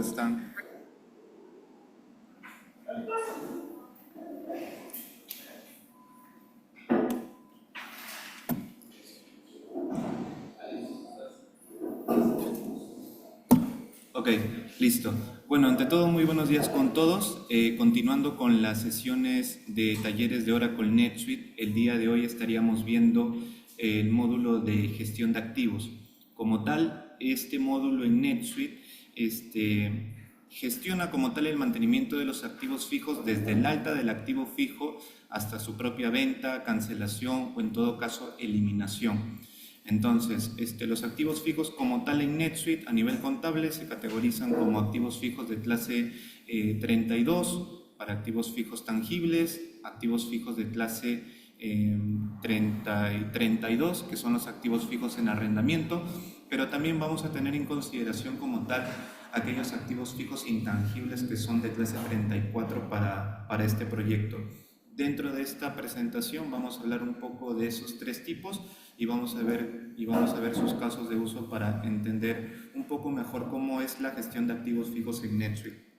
están? Ok, listo. Bueno, ante todo, muy buenos días con todos. Continuando con las sesiones de talleres de Oracle NetSuite, el día de hoy estaríamos viendo el módulo de gestión de activos. Como tal, este módulo en NetSuite gestiona como tal el mantenimiento de los activos fijos desde el alta del activo fijo hasta su propia venta, cancelación o en todo caso eliminación. Entonces, los activos fijos como tal en NetSuite a nivel contable se categorizan como activos fijos de clase 32 para activos fijos tangibles, activos fijos de clase 32, que son los activos fijos en arrendamiento, pero también vamos a tener en consideración como tal aquellos activos fijos intangibles que son de clase 34 para este proyecto. Dentro de esta presentación vamos a hablar un poco de esos tres tipos y vamos a ver sus casos de uso para entender un poco mejor cómo es la gestión de activos fijos en NetSuite.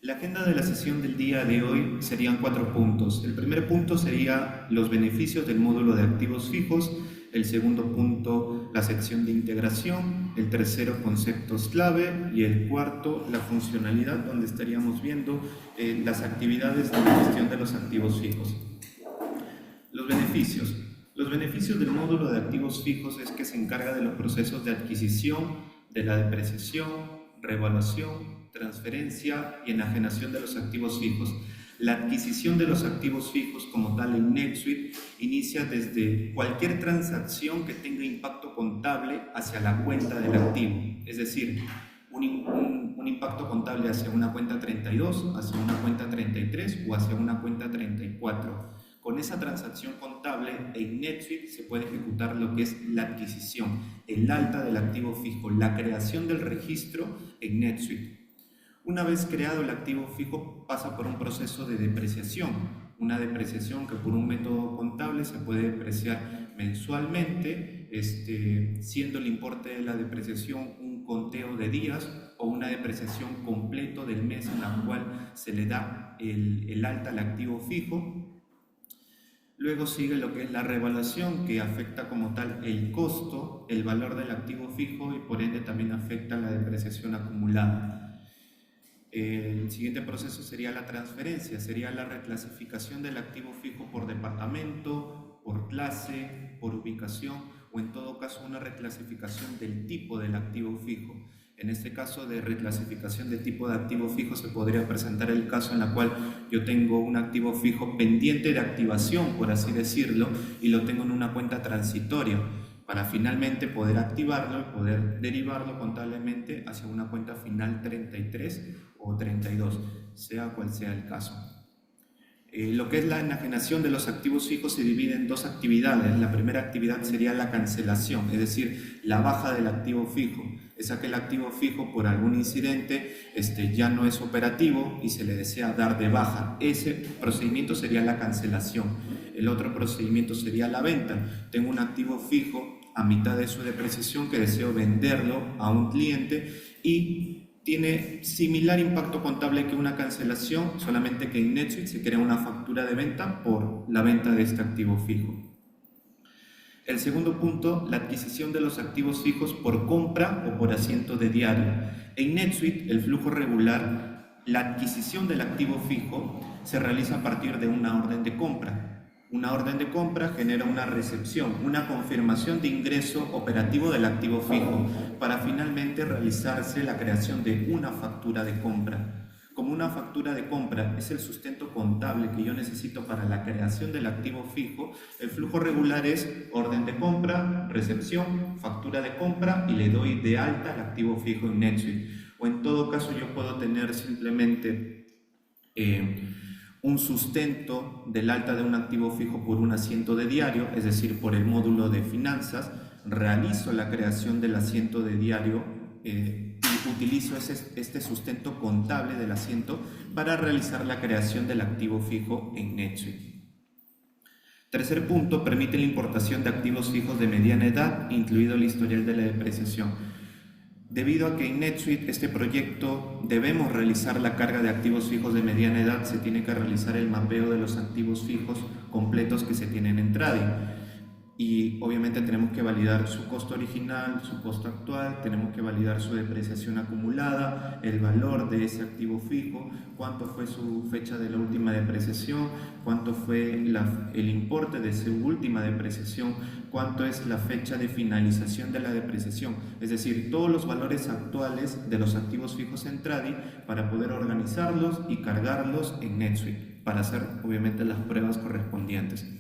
La agenda de la sesión del día de hoy serían 4 puntos. El primer punto sería los beneficios del módulo de activos fijos. El segundo punto, la sección de integración. El tercero, conceptos clave. Y el cuarto, la funcionalidad, donde estaríamos viendo las actividades de la gestión de los activos fijos. Los beneficios. Los beneficios del módulo de activos fijos es que se encarga de los procesos de adquisición, de la depreciación, revaluación, transferencia y enajenación de los activos fijos. La adquisición de los activos fijos como tal en NetSuite inicia desde cualquier transacción que tenga impacto contable hacia la cuenta del activo, es decir, un impacto contable hacia una cuenta 32, hacia una cuenta 33 o hacia una cuenta 34. Con esa transacción contable en NetSuite se puede ejecutar lo que es la adquisición, el alta del activo fijo, la creación del registro en NetSuite. Una vez creado el activo fijo pasa por un proceso de depreciación, una depreciación que por un método contable se puede depreciar mensualmente, siendo el importe de la depreciación un conteo de días o una depreciación completo del mes en la cual se le da el alta al activo fijo. Luego sigue lo que es la revaluación, que afecta como tal el costo, el valor del activo fijo y por ende también afecta la depreciación acumulada. El siguiente proceso sería la transferencia, sería la reclasificación del activo fijo por departamento, por clase, por ubicación o en todo caso una reclasificación del tipo del activo fijo. En este caso de reclasificación de tipo de activo fijo se podría presentar el caso en la cual yo tengo un activo fijo pendiente de activación, por así decirlo, y lo tengo en una cuenta transitoria, para finalmente poder activarlo y poder derivarlo contablemente hacia una cuenta final 33 o 32, sea cual sea el caso. Lo que es la enajenación de los activos fijos se divide en dos actividades. La primera actividad sería la cancelación, es decir, la baja del activo fijo. Es aquel activo fijo por algún incidente ya no es operativo y se le desea dar de baja. Ese procedimiento sería la cancelación. El otro procedimiento sería la venta. Tengo un activo fijo a mitad de su depreciación que deseo venderlo a un cliente y tiene similar impacto contable que una cancelación, solamente que en NetSuite se crea una factura de venta por la venta de este activo fijo. El segundo punto, la adquisición de los activos fijos por compra o por asiento de diario. En NetSuite, el flujo regular, la adquisición del activo fijo se realiza a partir de una orden de compra. Una orden de compra genera una recepción, una confirmación de ingreso operativo del activo fijo para finalmente realizarse la creación de una factura de compra. Como una factura de compra es el sustento contable que yo necesito para la creación del activo fijo, el flujo regular es orden de compra, recepción, factura de compra y le doy de alta al activo fijo en NetSuite. O en todo caso yo puedo tener simplemente un sustento del alta de un activo fijo por un asiento de diario, es decir, por el módulo de finanzas, realizo la creación del asiento de diario y utilizo este sustento contable del asiento para realizar la creación del activo fijo en NetSuite. Tercer punto, permite la importación de activos fijos de mediana edad, incluido el historial de la depreciación. Debido a que en NetSuite este proyecto debemos realizar la carga de activos fijos de mediana edad, se tiene que realizar el mapeo de los activos fijos completos que se tienen en Tradi. Y obviamente tenemos que validar su costo original, su costo actual, tenemos que validar su depreciación acumulada, el valor de ese activo fijo, cuánto fue su fecha de la última depreciación, cuánto fue el importe de su última depreciación, cuánto es la fecha de finalización de la depreciación, es decir, todos los valores actuales de los activos fijos en Tradi para poder organizarlos y cargarlos en NetSuite para hacer obviamente las pruebas correspondientes.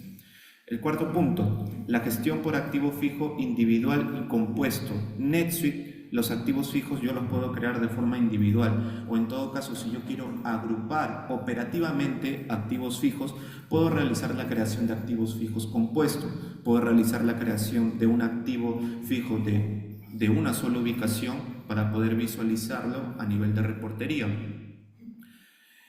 El cuarto punto, la gestión por activo fijo individual y compuesto. NetSuite, los activos fijos yo los puedo crear de forma individual, o en todo caso si yo quiero agrupar operativamente activos fijos, puedo realizar la creación de activos fijos compuestos, puedo realizar la creación de un activo fijo de una sola ubicación para poder visualizarlo a nivel de reportería.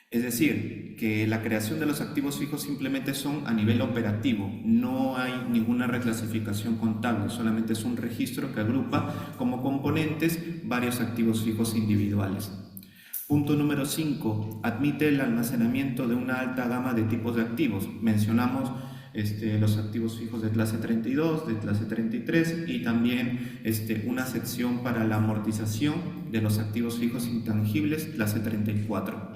Es decir, que la creación de los activos fijos simplemente son a nivel operativo, no hay ninguna reclasificación contable, solamente es un registro que agrupa como componentes varios activos fijos individuales. Punto número 5. Admite el almacenamiento de una alta gama de tipos de activos. Mencionamos los activos fijos de clase 32, de clase 33 y también una sección para la amortización de los activos fijos intangibles, clase 34.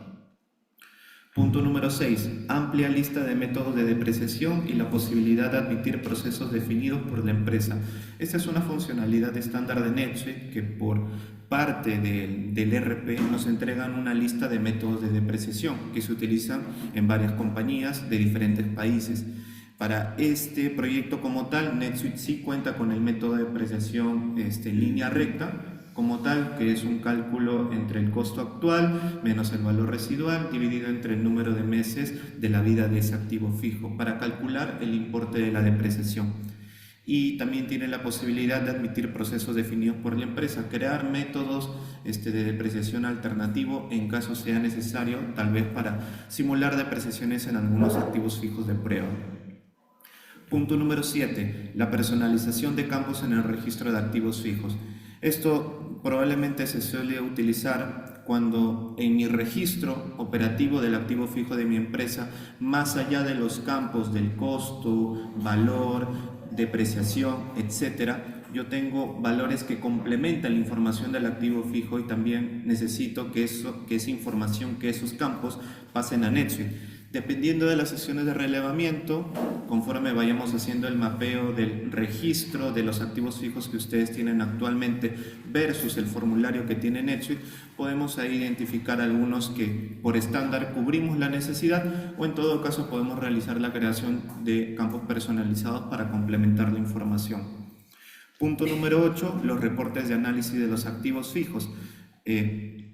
Punto número 6. Amplia lista de métodos de depreciación y la posibilidad de admitir procesos definidos por la empresa. Esta es una funcionalidad estándar de NetSuite que por parte del ERP nos entregan una lista de métodos de depreciación que se utilizan en varias compañías de diferentes países. Para este proyecto como tal, NetSuite sí cuenta con el método de depreciación en línea recta, como tal, que es un cálculo entre el costo actual menos el valor residual dividido entre el número de meses de la vida de ese activo fijo para calcular el importe de la depreciación. Y también tiene la posibilidad de admitir procesos definidos por la empresa, crear métodos de depreciación alternativo en caso sea necesario, tal vez para simular depreciaciones en algunos activos fijos de prueba. Punto número 7. La personalización de campos en el registro de activos fijos. Esto probablemente se suele utilizar cuando en mi registro operativo del activo fijo de mi empresa, más allá de los campos del costo, valor, depreciación, etcétera, yo tengo valores que complementan la información del activo fijo y también necesito que esa información, que esos campos pasen a NetSuite. Dependiendo de las sesiones de relevamiento, conforme vayamos haciendo el mapeo del registro de los activos fijos que ustedes tienen actualmente versus el formulario que tiene NetSuite, podemos ahí identificar algunos que por estándar cubrimos la necesidad o en todo caso podemos realizar la creación de campos personalizados para complementar la información. Punto número 8, los reportes de análisis de los activos fijos.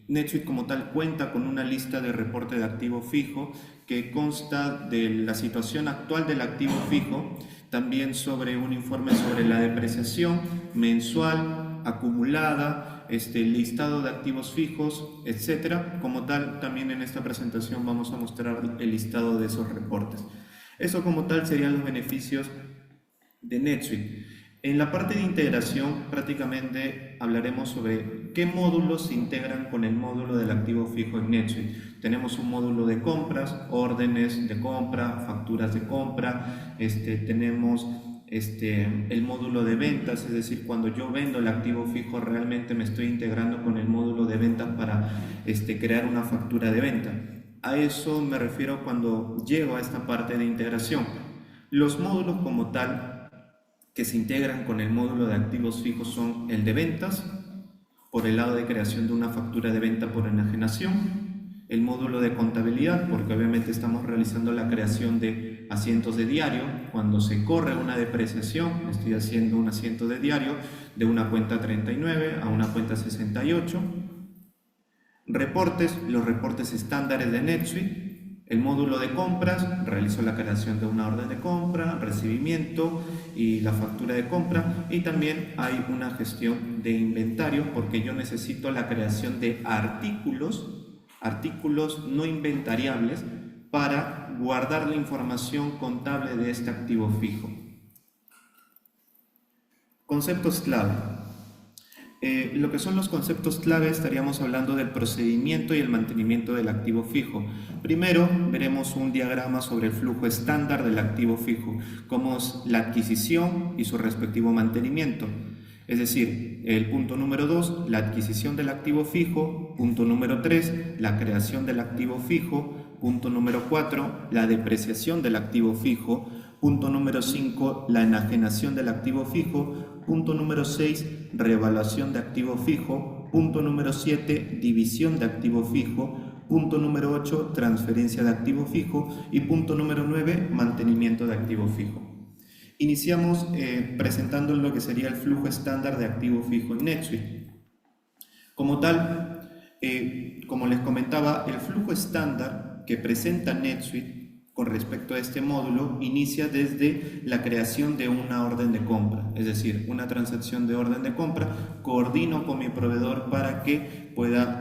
NetSuite como tal cuenta con una lista de reporte de activo fijo que consta de la situación actual del activo fijo, también sobre un informe sobre la depreciación mensual, acumulada, listado de activos fijos, etc. Como tal, también en esta presentación vamos a mostrar el listado de esos reportes. Eso como tal serían los beneficios de NetSuite. En la parte de integración prácticamente hablaremos sobre qué módulos se integran con el módulo del activo fijo en NetSuite. Tenemos un módulo de compras, órdenes de compra, facturas de compra, tenemos el módulo de ventas, es decir, cuando yo vendo el activo fijo realmente me estoy integrando con el módulo de ventas para crear una factura de venta. A eso me refiero cuando llego a esta parte de integración. Los módulos como tal que se integran con el módulo de activos fijos son el de ventas, por el lado de creación de una factura de venta por enajenación, el módulo de contabilidad, porque obviamente estamos realizando la creación de asientos de diario, cuando se corre una depreciación, estoy haciendo un asiento de diario de una cuenta 39 a una cuenta 68, reportes, los reportes estándares de NetSuite. El módulo de compras, realizo la creación de una orden de compra, recibimiento y la factura de compra, y también hay una gestión de inventario porque yo necesito la creación de artículos no inventariables para guardar la información contable de este activo fijo. Conceptos clave. Lo que son los conceptos clave, estaríamos hablando del procedimiento y el mantenimiento del activo fijo. Primero veremos un diagrama sobre el flujo estándar del activo fijo, como es la adquisición y su respectivo mantenimiento. Es decir, el punto número 2, la adquisición del activo fijo; punto número 3, la creación del activo fijo; punto número 4, la depreciación del activo fijo; punto número 5, la enajenación del activo fijo; punto número 6, revaluación de activo fijo; punto número 7, división de activo fijo; punto número 8, transferencia de activo fijo; y punto número 9, mantenimiento de activo fijo. Iniciamos presentando lo que sería el flujo estándar de activo fijo en NetSuite. Como tal, como les comentaba, el flujo estándar que presenta NetSuite con respecto a este módulo inicia desde la creación de una orden de compra, es decir, una transacción de orden de compra. Coordino con mi proveedor para que pueda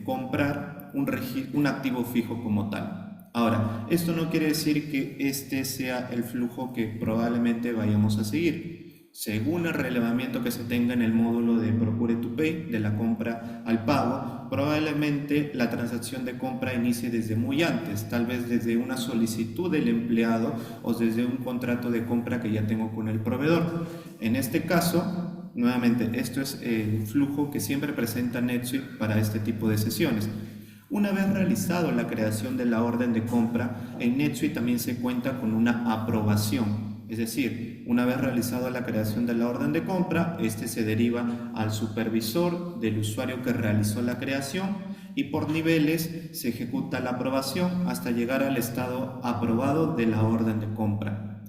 comprar un activo fijo como tal. Ahora, esto no quiere decir que este sea el flujo que probablemente vayamos a seguir. Según el relevamiento que se tenga en el módulo de Procure to Pay, de la compra al pago, probablemente la transacción de compra inicie desde muy antes, tal vez desde una solicitud del empleado o desde un contrato de compra que ya tengo con el proveedor. En este caso, nuevamente, esto es el flujo que siempre presenta NetSuite para este tipo de sesiones. Una vez realizado la creación de la orden de compra, en NetSuite también se cuenta con una aprobación. Es decir, una vez realizada la creación de la orden de compra, este se deriva al supervisor del usuario que realizó la creación y por niveles se ejecuta la aprobación hasta llegar al estado aprobado de la orden de compra.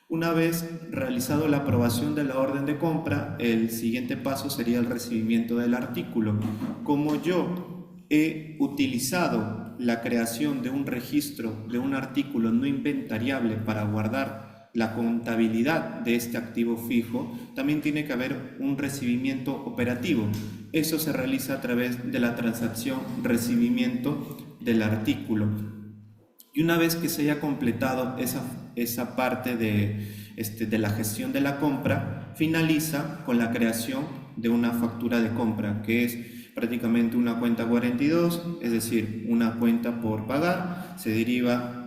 Una vez realizado la aprobación de la orden de compra, el siguiente paso sería el recibimiento del artículo. Como yo he utilizado la creación de un registro de un artículo no inventariable para guardar la contabilidad de este activo fijo, también tiene que haber un recibimiento operativo. Eso se realiza a través de la transacción recibimiento del artículo. Y una vez que se haya completado esa parte de la gestión de la compra, finaliza con la creación de una factura de compra, que es prácticamente una cuenta 42, es decir, una cuenta por pagar, se deriva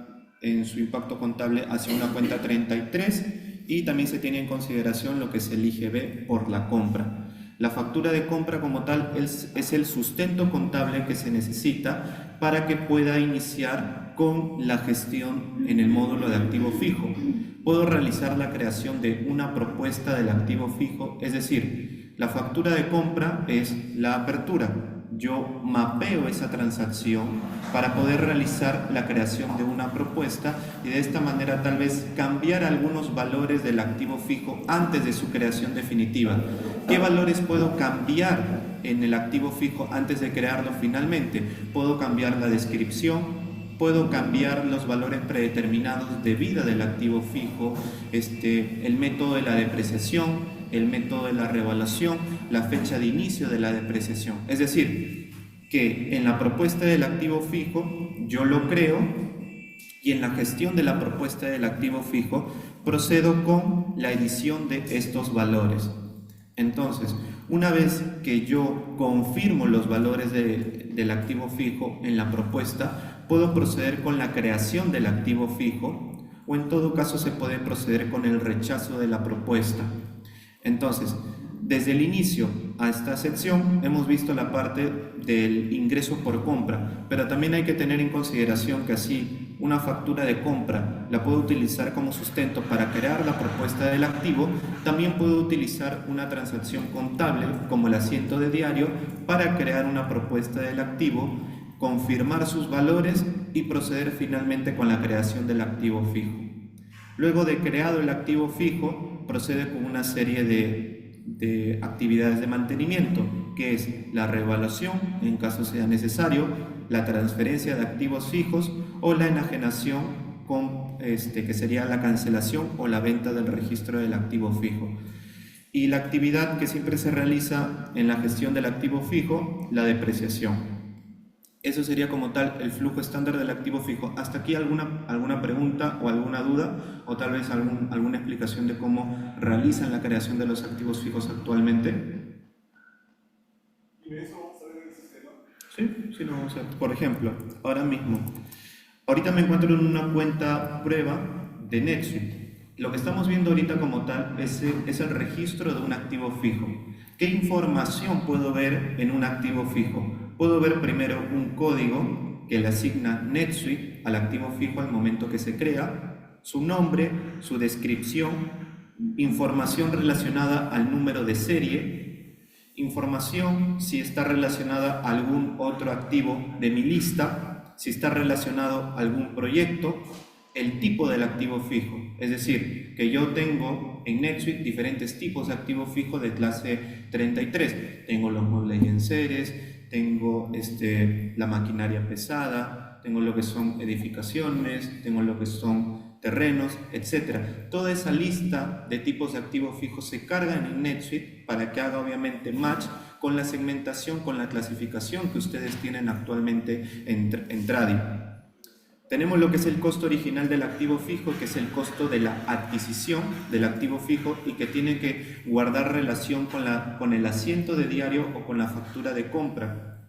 en su impacto contable hacia una cuenta 33 y también se tiene en consideración lo que es el IGB por la compra. La factura de compra como tal es el sustento contable que se necesita para que pueda iniciar con la gestión en el módulo de activo fijo. Puedo realizar la creación de una propuesta del activo fijo, es decir, la factura de compra es la apertura. Yo mapeo esa transacción para poder realizar la creación de una propuesta y de esta manera tal vez cambiar algunos valores del activo fijo antes de su creación definitiva. ¿Qué valores puedo cambiar en el activo fijo antes de crearlo finalmente? Puedo cambiar la descripción, puedo cambiar los valores predeterminados de vida del activo fijo, el método de la depreciación, el método de la revaluación, la fecha de inicio de la depreciación. Es decir, que en la propuesta del activo fijo yo lo creo y en la gestión de la propuesta del activo fijo procedo con la edición de estos valores. Entonces, una vez que yo confirmo los valores del activo fijo en la propuesta, puedo proceder con la creación del activo fijo o en todo caso se puede proceder con el rechazo de la propuesta. Entonces, desde el inicio a esta sección hemos visto la parte del ingreso por compra, pero también hay que tener en consideración que así una factura de compra la puedo utilizar como sustento para crear la propuesta del activo, también puedo utilizar una transacción contable como el asiento de diario para crear una propuesta del activo, confirmar sus valores y proceder finalmente con la creación del activo fijo. Luego de creado el activo fijo, procede con una serie de actividades de mantenimiento, que es la revaluación, en caso sea necesario, la transferencia de activos fijos o la enajenación, que sería la cancelación o la venta del registro del activo fijo. Y la actividad que siempre se realiza en la gestión del activo fijo, la depreciación. Eso sería como tal el flujo estándar del activo fijo. ¿Hasta aquí alguna pregunta o alguna duda? O tal vez alguna explicación de cómo realizan la creación de los activos fijos actualmente. ¿Y de eso vamos a ver en el sistema? Sí, lo vamos a ver. Por ejemplo, ahora mismo. Ahorita me encuentro en una cuenta prueba de NetSuite. Lo que estamos viendo ahorita como tal es el registro de un activo fijo. ¿Qué información puedo ver en un activo fijo? Puedo ver primero un código que le asigna NetSuite al activo fijo al momento que se crea, su nombre, su descripción, información relacionada al número de serie, información si está relacionada a algún otro activo de mi lista, si está relacionado a algún proyecto, el tipo del activo fijo. Es decir, que yo tengo en NetSuite diferentes tipos de activo fijo de clase 33. Tengo los muebles y enseres, tengo la maquinaria pesada, tengo lo que son edificaciones, tengo lo que son terrenos, etc. Toda esa lista de tipos de activos fijos se cargan en NetSuite para que haga obviamente match con la segmentación, con la clasificación que ustedes tienen actualmente en Tradi. Tenemos lo que es el costo original del activo fijo, que es el costo de la adquisición del activo fijo y que tiene que guardar relación con el asiento de diario o con la factura de compra.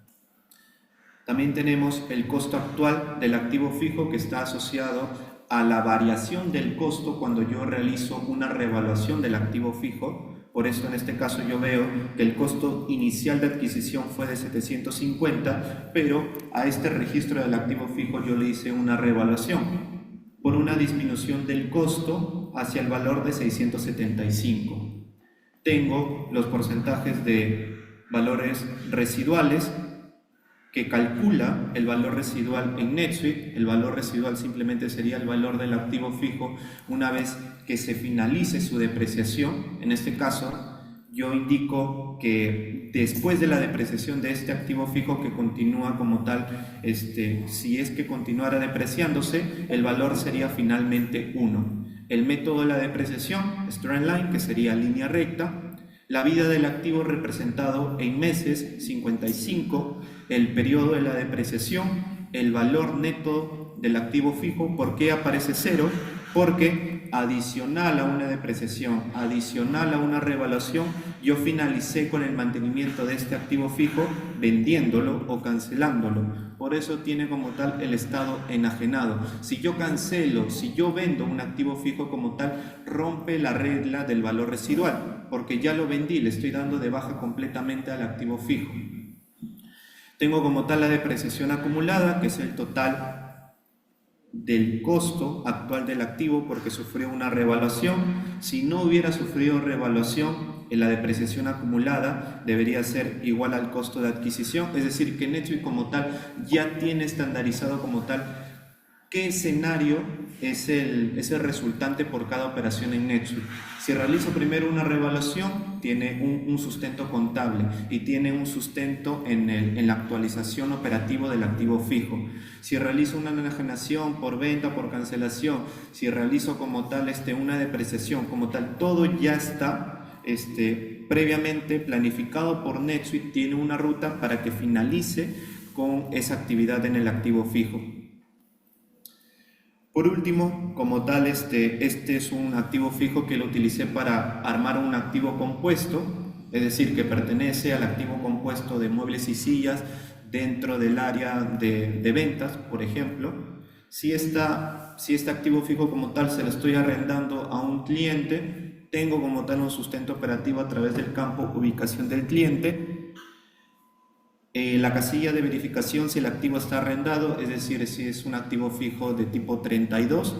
También tenemos el costo actual del activo fijo, que está asociado a la variación del costo cuando yo realizo una reevaluación del activo fijo. Por eso en este caso yo veo que el costo inicial de adquisición fue de 750, pero a este registro del activo fijo yo le hice una reevaluación por una disminución del costo hacia el valor de 675. Tengo los porcentajes de valores residuales que calcula el valor residual en NetSuite. El valor residual simplemente sería el valor del activo fijo una vez que se finalice su depreciación. En este caso, yo indico que después de la depreciación de este activo fijo que continúa como tal, si es que continuara depreciándose, el valor sería finalmente 1. El método de la depreciación, straight line, que sería línea recta. La vida del activo representado en meses, 55, el periodo de la depreciación, el valor neto del activo fijo. ¿Por qué aparece 0? Porque adicional a una depreciación, adicional a una revaluación, yo finalicé con el mantenimiento de este activo fijo vendiéndolo o cancelándolo. Por eso tiene como tal el estado enajenado. Si yo cancelo, si yo vendo un activo fijo como tal, rompe la regla del valor residual, porque ya lo vendí, le estoy dando de baja completamente al activo fijo. Tengo como tal la depreciación acumulada, que es el total del costo actual del activo porque sufrió una revaluación. Si no hubiera sufrido revaluación, la depreciación acumulada debería ser igual al costo de adquisición, es decir, que NetSuite como tal ya tiene estandarizado como tal qué escenario es el resultante por cada operación en NetSuite. Si realizo primero una revaluación, tiene un sustento contable y tiene un sustento en la actualización operativa del activo fijo. Si realizo una enajenación por venta, por cancelación, si realizo como tal una depreciación, como tal, todo ya está previamente planificado por NetSuite, tiene una ruta para que finalice con esa actividad en el activo fijo. Por último, como tal, este es un activo fijo que lo utilicé para armar un activo compuesto, es decir, que pertenece al activo compuesto de muebles y sillas dentro del área de ventas, por ejemplo. Si este activo fijo como tal se lo estoy arrendando a un cliente, tengo como tal un sustento operativo a través del campo ubicación del cliente. La casilla de verificación si el activo está arrendado, es decir, si es un activo fijo de tipo 32.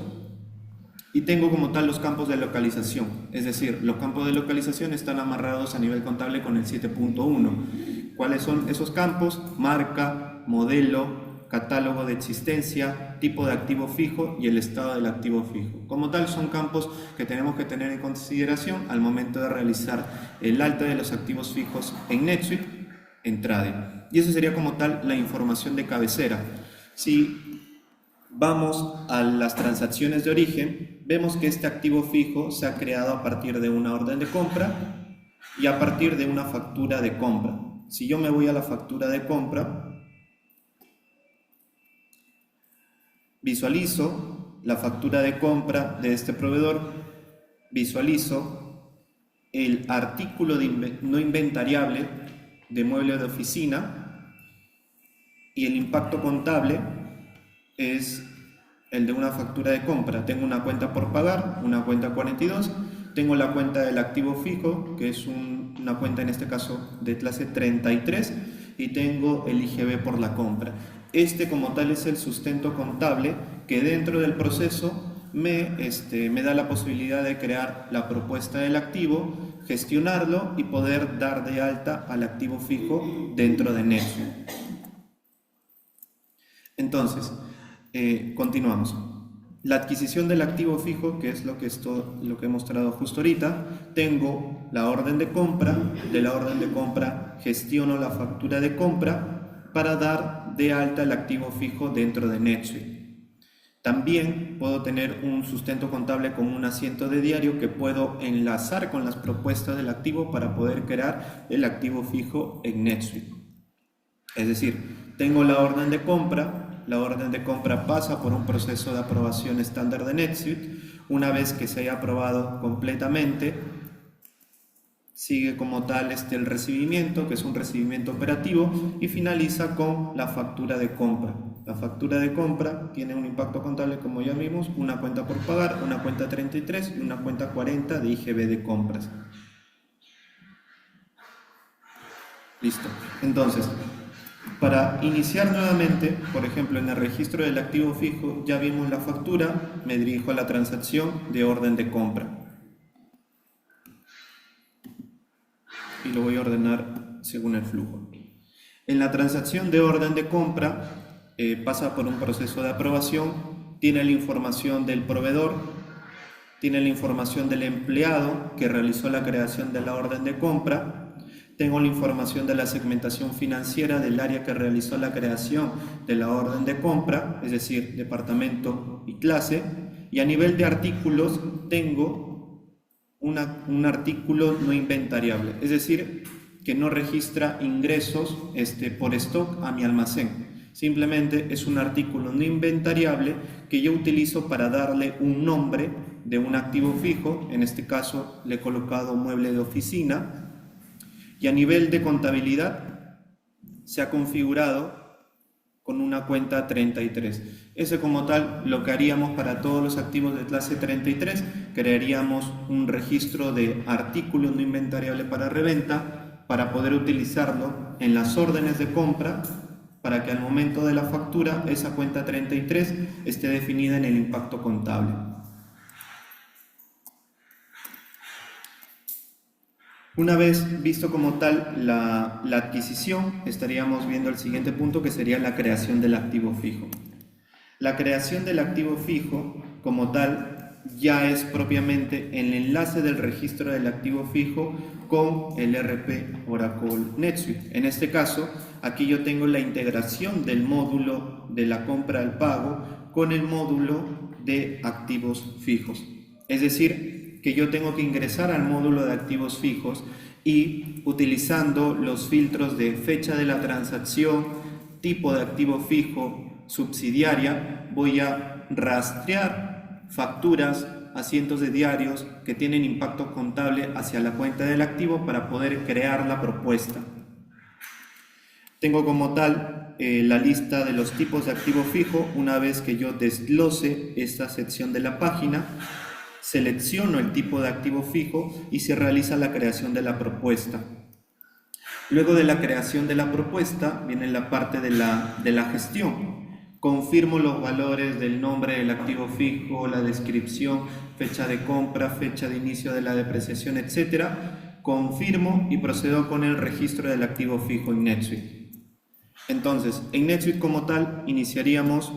Y tengo como tal los campos de localización, es decir, los campos de localización están amarrados a nivel contable con el 7.1. ¿Cuáles son esos campos? Marca, modelo, catálogo de existencia, tipo de activo fijo y el estado del activo fijo. Como tal, son campos que tenemos que tener en consideración al momento de realizar el alta de los activos fijos en NetSuite, en Tradi. Y eso sería como tal la información de cabecera. Si vamos a las transacciones de origen, vemos que este activo fijo se ha creado a partir de una orden de compra y a partir de una factura de compra. Si yo me voy a la factura de compra, visualizo la factura de compra de este proveedor, visualizo el artículo no inventariable de mueble de oficina y el impacto contable es el de una factura de compra. Tengo una cuenta por pagar, una cuenta 42, tengo la cuenta del activo fijo, que es una cuenta en este caso de clase 33, y tengo el IGB por la compra. Este como tal es el sustento contable que dentro del proceso me da la posibilidad de crear la propuesta del activo, gestionarlo y poder dar de alta al activo fijo dentro de NetSuite. Entonces, continuamos. La adquisición del activo fijo, que es lo que he mostrado justo ahorita, tengo la orden de compra, de la orden de compra gestiono la factura de compra para dar de alta el activo fijo dentro de NetSuite. También puedo tener un sustento contable con un asiento de diario que puedo enlazar con las propuestas del activo para poder crear el activo fijo en NetSuite. Es decir, tengo la orden de compra. La orden de compra pasa por un proceso de aprobación estándar de NetSuite. Una vez que se haya aprobado completamente, sigue como tal el recibimiento, que es un recibimiento operativo, y finaliza con la factura de compra. La factura de compra tiene un impacto contable, como ya vimos, una cuenta por pagar, una cuenta 33 y una cuenta 40 de IGB de compras. Listo. Entonces, para iniciar nuevamente, por ejemplo, en el registro del activo fijo, ya vimos la factura, me dirijo a la transacción de orden de compra. Y lo voy a ordenar según el flujo. En la transacción de orden de compra, pasa por un proceso de aprobación, tiene la información del proveedor, tiene la información del empleado que realizó la creación de la orden de compra, tengo la información de la segmentación financiera del área que realizó la creación de la orden de compra, es decir, departamento y clase, y a nivel de artículos tengo un artículo no inventariable, es decir, que no registra ingresos por stock a mi almacén. Simplemente es un artículo no inventariable que yo utilizo para darle un nombre de un activo fijo. En este caso le he colocado mueble de oficina. Y a nivel de contabilidad se ha configurado con una cuenta 33. Ese como tal lo que haríamos para todos los activos de clase 33, crearíamos un registro de artículo no inventariable para reventa para poder utilizarlo en las órdenes de compra para que al momento de la factura esa cuenta 33 esté definida en el impacto contable. Una vez visto como tal la adquisición, estaríamos viendo el siguiente punto, que sería la creación del activo fijo. La creación del activo fijo como tal ya es propiamente el enlace del registro del activo fijo con el ERP Oracle NetSuite. En este caso, aquí yo tengo la integración del módulo de la compra al pago con el módulo de activos fijos. Es decir, que yo tengo que ingresar al módulo de activos fijos y utilizando los filtros de fecha de la transacción, tipo de activo fijo, subsidiaria, voy a rastrear facturas, asientos de diarios que tienen impacto contable hacia la cuenta del activo para poder crear la propuesta. Tengo como tal la lista de los tipos de activo fijo. Una vez que yo desglose esta sección de la página, selecciono el tipo de activo fijo y se realiza la creación de la propuesta. Luego de la creación de la propuesta viene la parte de la gestión. Confirmo los valores del nombre del activo fijo, la descripción, fecha de compra, fecha de inicio de la depreciación, etc. Confirmo y procedo con el registro del activo fijo en NetSuite. Entonces, en NetSuite como tal, iniciaríamos,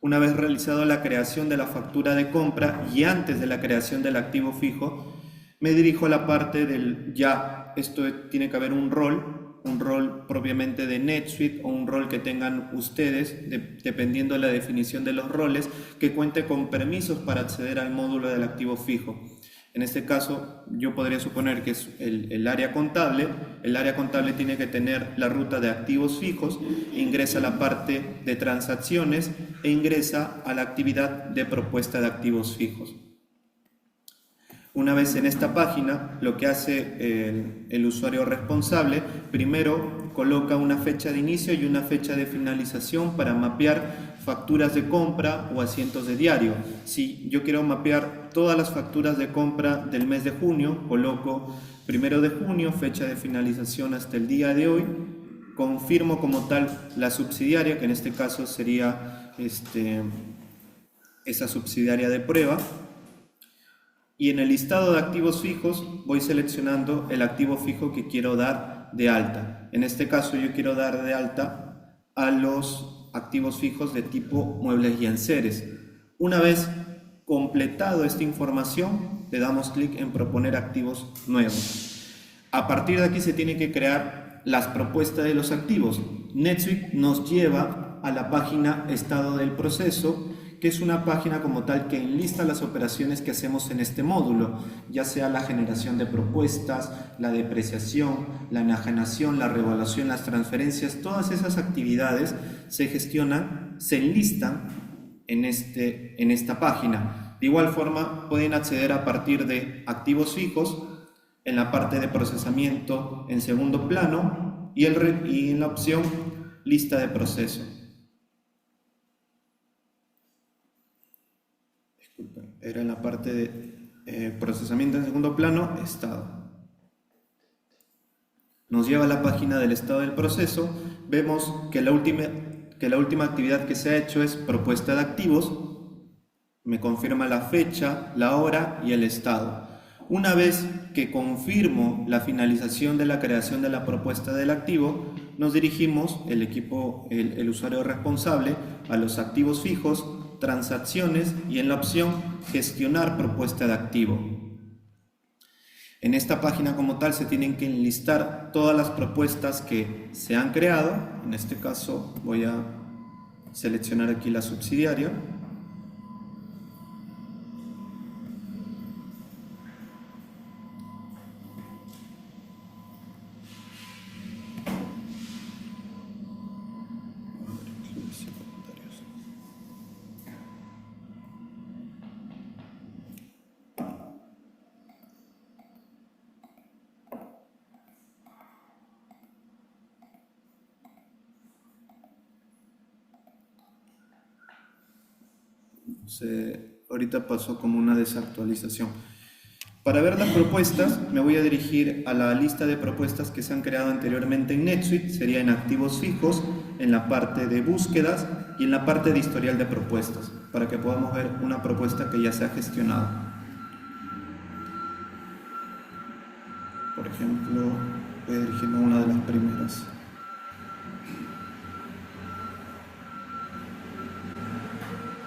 una vez realizado la creación de la factura de compra y antes de la creación del activo fijo, me dirijo a la parte del esto tiene que haber un rol propiamente de NetSuite o un rol que tengan ustedes, dependiendo de la definición de los roles, que cuente con permisos para acceder al módulo del activo fijo. En este caso, yo podría suponer que es el área contable. El área contable tiene que tener la ruta de activos fijos, ingresa a la parte de transacciones e ingresa a la actividad de propuesta de activos fijos. Una vez en esta página, lo que hace el usuario responsable, primero coloca una fecha de inicio y una fecha de finalización para mapear facturas de compra o asientos de diario. Si yo quiero mapear todas las facturas de compra del mes de junio, coloco 1 de junio, fecha de finalización hasta el día de hoy, confirmo como tal la subsidiaria, que en este caso sería esa subsidiaria de prueba. Y en el listado de activos fijos voy seleccionando el activo fijo que quiero dar de alta. En este caso yo quiero dar de alta a los activos fijos de tipo muebles y enseres. Una vez completado esta información, le damos clic en proponer activos nuevos. A partir de aquí se tienen que crear las propuestas de los activos. NetSuite nos lleva a la página estado del proceso, que es una página como tal que enlista las operaciones que hacemos en este módulo, ya sea la generación de propuestas, la depreciación, la enajenación, la revaluación, las transferencias. Todas esas actividades se gestionan, se enlistan en esta página. De igual forma, pueden acceder a partir de activos fijos en la parte de procesamiento en segundo plano y en la opción lista de proceso. Era en la parte de procesamiento en segundo plano, estado. Nos lleva a la página del estado del proceso. Vemos que la última actividad que se ha hecho es propuesta de activos. Me confirma la fecha, la hora y el estado. Una vez que confirmo la finalización de la creación de la propuesta del activo, nos dirigimos, el usuario responsable, a los activos fijos, transacciones y en la opción gestionar propuesta de activo. En esta página como tal se tienen que enlistar todas las propuestas que se han creado. En este caso voy a seleccionar aquí la subsidiaria. Ahorita pasó como una desactualización. Para ver las propuestas me voy a dirigir a la lista de propuestas que se han creado anteriormente en NetSuite. Sería en activos fijos, en la parte de búsquedas y en la parte de historial de propuestas, para que podamos ver una propuesta que ya se ha gestionado. Por ejemplo, voy a dirigirme a una de las primeras.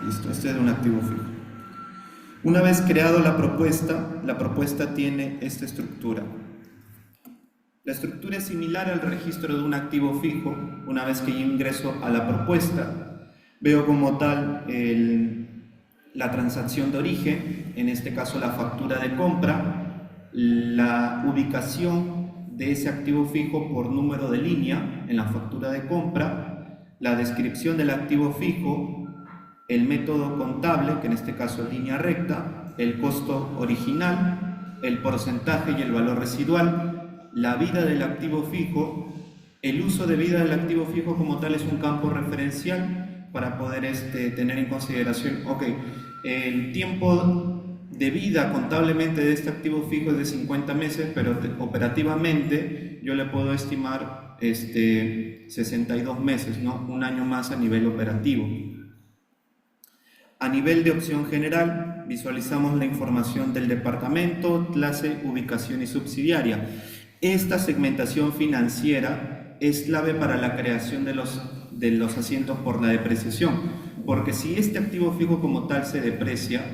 Listo, este es un activo fijo. Una vez creado la propuesta tiene esta estructura. La estructura es similar al registro de un activo fijo. Una vez que yo ingreso a la propuesta, veo como tal la transacción de origen, en este caso la factura de compra, la ubicación de ese activo fijo por número de línea en la factura de compra, la descripción del activo fijo, el método contable, que en este caso es línea recta, el costo original, el porcentaje y el valor residual, la vida del activo fijo. El uso de vida del activo fijo como tal es un campo referencial para poder tener en consideración, el tiempo de vida contablemente de este activo fijo es de 50 meses, pero operativamente yo le puedo estimar 62 meses, ¿no? Un año más a nivel operativo. A nivel de opción general, visualizamos la información del departamento, clase, ubicación y subsidiaria. Esta segmentación financiera es clave para la creación de los asientos por la depreciación, porque si este activo fijo como tal se deprecia,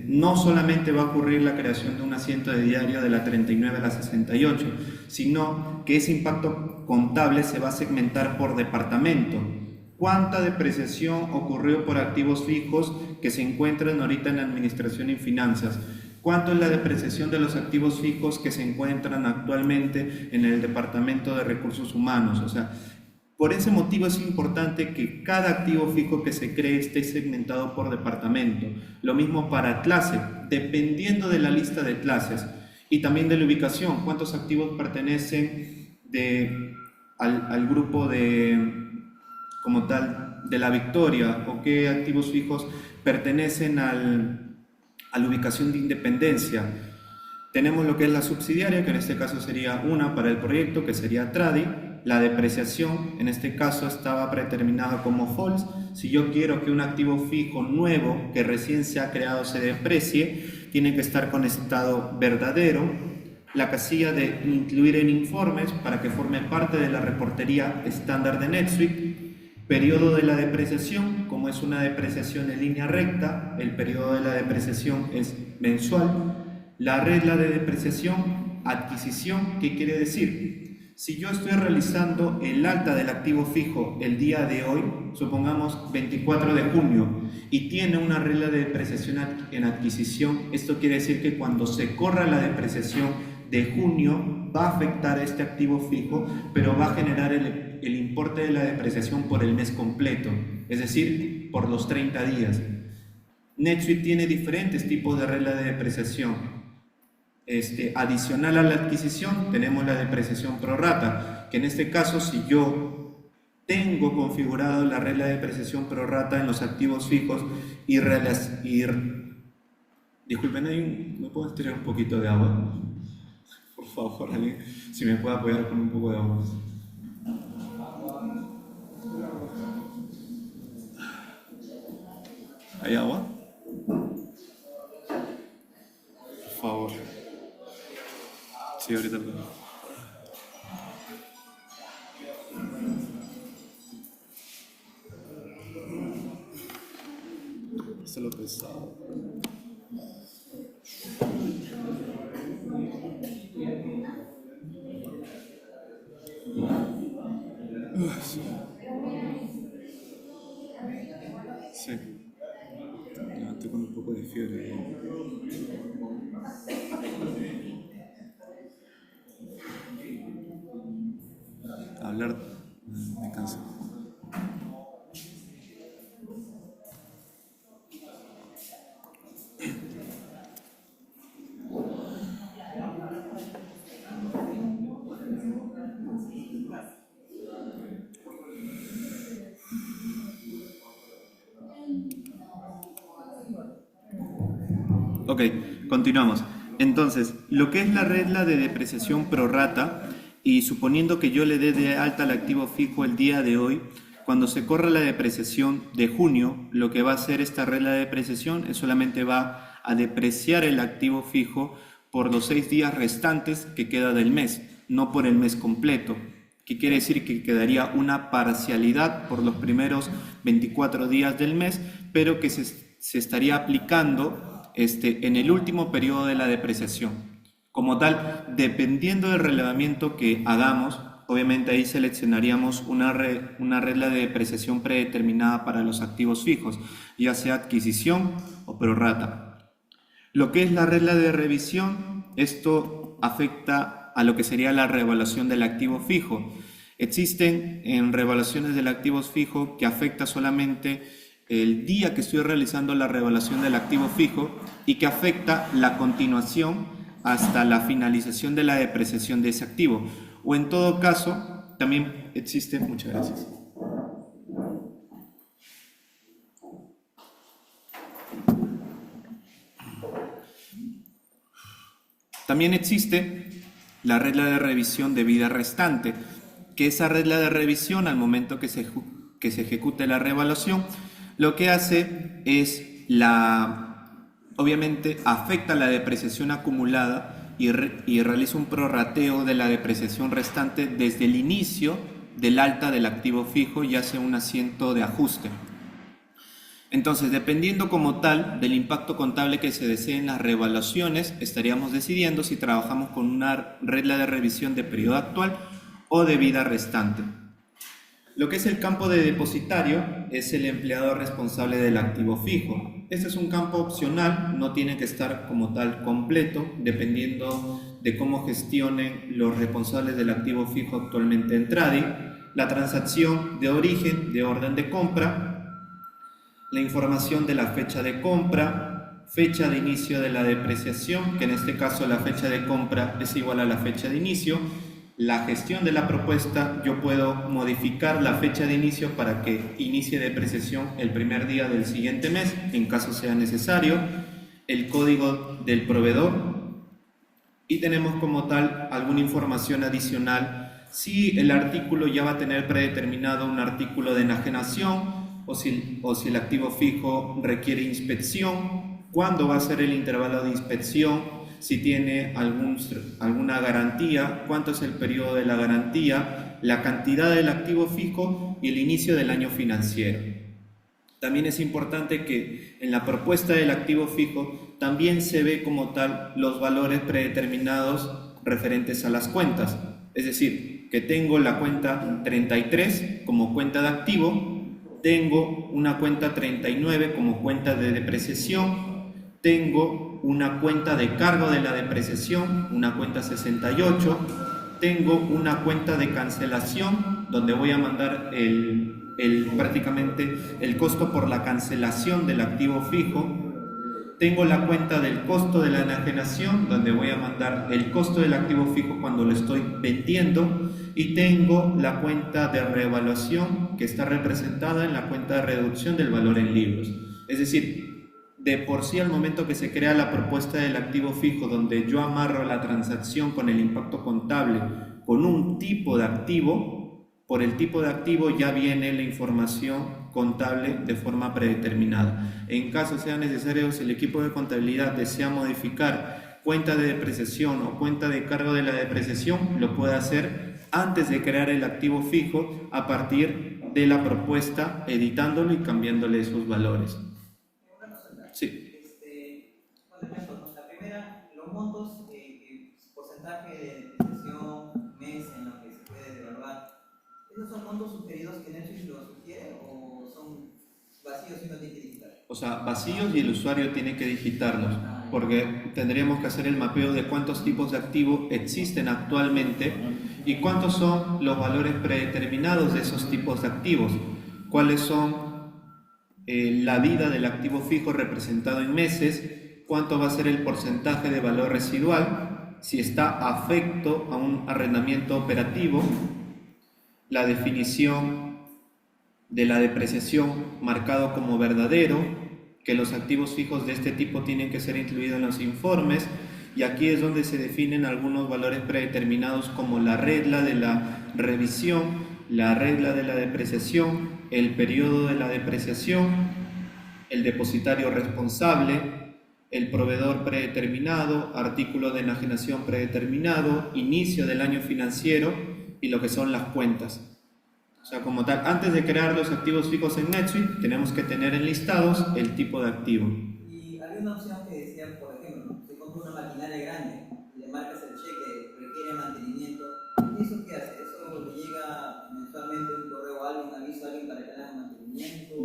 no solamente va a ocurrir la creación de un asiento de diario de la 39 a la 68, sino que ese impacto contable se va a segmentar por departamento. ¿Cuánta depreciación ocurrió por activos fijos que se encuentran ahorita en administración y finanzas? ¿Cuánto es la depreciación de los activos fijos que se encuentran actualmente en el Departamento de Recursos Humanos? O sea, por ese motivo es importante que cada activo fijo que se cree esté segmentado por departamento. Lo mismo para clase, dependiendo de la lista de clases y también de la ubicación. ¿Cuántos activos pertenecen al grupo como tal de La Victoria? ¿O qué activos fijos pertenecen a la ubicación de Independencia? Tenemos lo que es la subsidiaria, que en este caso sería una para el proyecto, que sería Tradi. La depreciación, en este caso, estaba predeterminada como false. Si yo quiero que un activo fijo nuevo que recién se ha creado se deprecie, tiene que estar con estado verdadero. La casilla de incluir en informes para que forme parte de la reportería estándar de NetSuite. Periodo de la depreciación, como es una depreciación en línea recta, el periodo de la depreciación es mensual. La regla de depreciación, adquisición, ¿qué quiere decir? Si yo estoy realizando el alta del activo fijo el día de hoy, supongamos 24 de junio, y tiene una regla de depreciación en adquisición, esto quiere decir que cuando se corra la depreciación de junio va a afectar este activo fijo, pero va a generar el importe de la depreciación por el mes completo, es decir, por los 30 días. NetSuite tiene diferentes tipos de regla de depreciación. Adicional a la adquisición tenemos la depreciación pro rata, que en este caso, si yo tengo configurado la regla de depreciación pro rata en los activos fijos disculpen, ¿me puedo tirar un poquito de agua? Por favor, alguien, si me puede apoyar con un poco de agua. ¿Hay agua? Por favor. Sí, ahorita lo veo. Esto es lo pesado. Sí. Sí. Ya, estoy con un poco de fiebre. Hablar me cansa. Ok, continuamos. Entonces, lo que es la regla de depreciación pro rata, y suponiendo que yo le dé de alta al activo fijo el día de hoy, cuando se corra la depreciación de junio, lo que va a hacer esta regla de depreciación es solamente va a depreciar el activo fijo por los 6 días restantes que queda del mes, no por el mes completo. ¿Qué quiere decir? Que quedaría una parcialidad por los primeros 24 días del mes, pero que se estaría aplicando en el último periodo de la depreciación. Como tal, dependiendo del relevamiento que hagamos, obviamente ahí seleccionaríamos una regla de depreciación predeterminada para los activos fijos, ya sea adquisición o prorrata. Lo que es la regla de revisión, esto afecta a lo que sería la revaluación del activo fijo. Existen en revaluaciones del activo fijo que afecta solamente el día que estoy realizando la revaluación del activo fijo y que afecta la continuación hasta la finalización de la depreciación de ese activo. O en todo caso, también existe, muchas gracias. También existe la regla de revisión de vida restante, que esa regla de revisión al momento que se ejecute la revaluación, lo que hace es obviamente afecta la depreciación acumulada y realiza un prorrateo de la depreciación restante desde el inicio del alta del activo fijo y hace un asiento de ajuste. Entonces, dependiendo como tal del impacto contable que se desee en las revaluaciones, estaríamos decidiendo si trabajamos con una regla de revisión de periodo actual o de vida restante. Lo que es el campo de depositario es el empleado responsable del activo fijo. Este es un campo opcional, no tiene que estar como tal completo, dependiendo de cómo gestionen los responsables del activo fijo actualmente en Tradi, la transacción de origen, de orden de compra, la información de la fecha de compra, fecha de inicio de la depreciación, que en este caso la fecha de compra es igual a la fecha de inicio, la gestión de la propuesta, yo puedo modificar la fecha de inicio para que inicie depreciación el primer día del siguiente mes, en caso sea necesario, el código del proveedor y tenemos como tal alguna información adicional si el artículo ya va a tener predeterminado un artículo de enajenación o si el activo fijo requiere inspección, cuándo va a ser el intervalo de inspección, si tiene alguna garantía, cuánto es el periodo de la garantía, la cantidad del activo fijo y el inicio del año financiero. También es importante que en la propuesta del activo fijo también se ve como tal los valores predeterminados referentes a las cuentas. Es decir, que tengo la cuenta 33 como cuenta de activo, tengo una cuenta 39 como cuenta de depreciación, tengo una cuenta de cargo de la depreciación, una cuenta 68, tengo una cuenta de cancelación donde voy a mandar prácticamente el costo por la cancelación del activo fijo, tengo la cuenta del costo de la enajenación donde voy a mandar el costo del activo fijo cuando lo estoy vendiendo y tengo la cuenta de reevaluación que está representada en la cuenta de reducción del valor en libros. Es decir, de por sí al momento que se crea la propuesta del activo fijo donde yo amarro la transacción con el impacto contable con un tipo de activo, por el tipo de activo ya viene la información contable de forma predeterminada. En caso sea necesario, si el equipo de contabilidad desea modificar cuenta de depreciación o cuenta de cargo de la depreciación, lo puede hacer antes de crear el activo fijo a partir de la propuesta, editándolo y cambiándole sus valores. Sí. Bueno, la primera, los montos, porcentaje de depreciación, mes en lo que se puede devaluar, ¿esos son montos sugeridos que Netflix los sugiere o son vacíos y uno tiene que digitar? O sea, vacíos y el usuario tiene que digitarlos, porque tendríamos que hacer el mapeo de cuántos tipos de activo existen actualmente y cuántos son los valores predeterminados de esos tipos de activos, cuáles son la vida del activo fijo representado en meses, cuánto va a ser el porcentaje de valor residual, si está afecto a un arrendamiento operativo, la definición de la depreciación marcado como verdadero, que los activos fijos de este tipo tienen que ser incluidos en los informes, y aquí es donde se definen algunos valores predeterminados como la regla de la revisión, la regla de la depreciación, el periodo de la depreciación, el depositario responsable, el proveedor predeterminado, artículo de enajenación predeterminado, inicio del año financiero y lo que son las cuentas. O sea, como tal, antes de crear los activos fijos en NetSuite, tenemos que tener enlistados el tipo de activo. Y había una opción que decía, por ejemplo, se compra una maquinaria grande y le marcas el cheque, requiere mantenimiento. ¿Y eso qué hace? ¿Eso le llega mensualmente un correo a alguien, un aviso a alguien para que haga mantenimiento?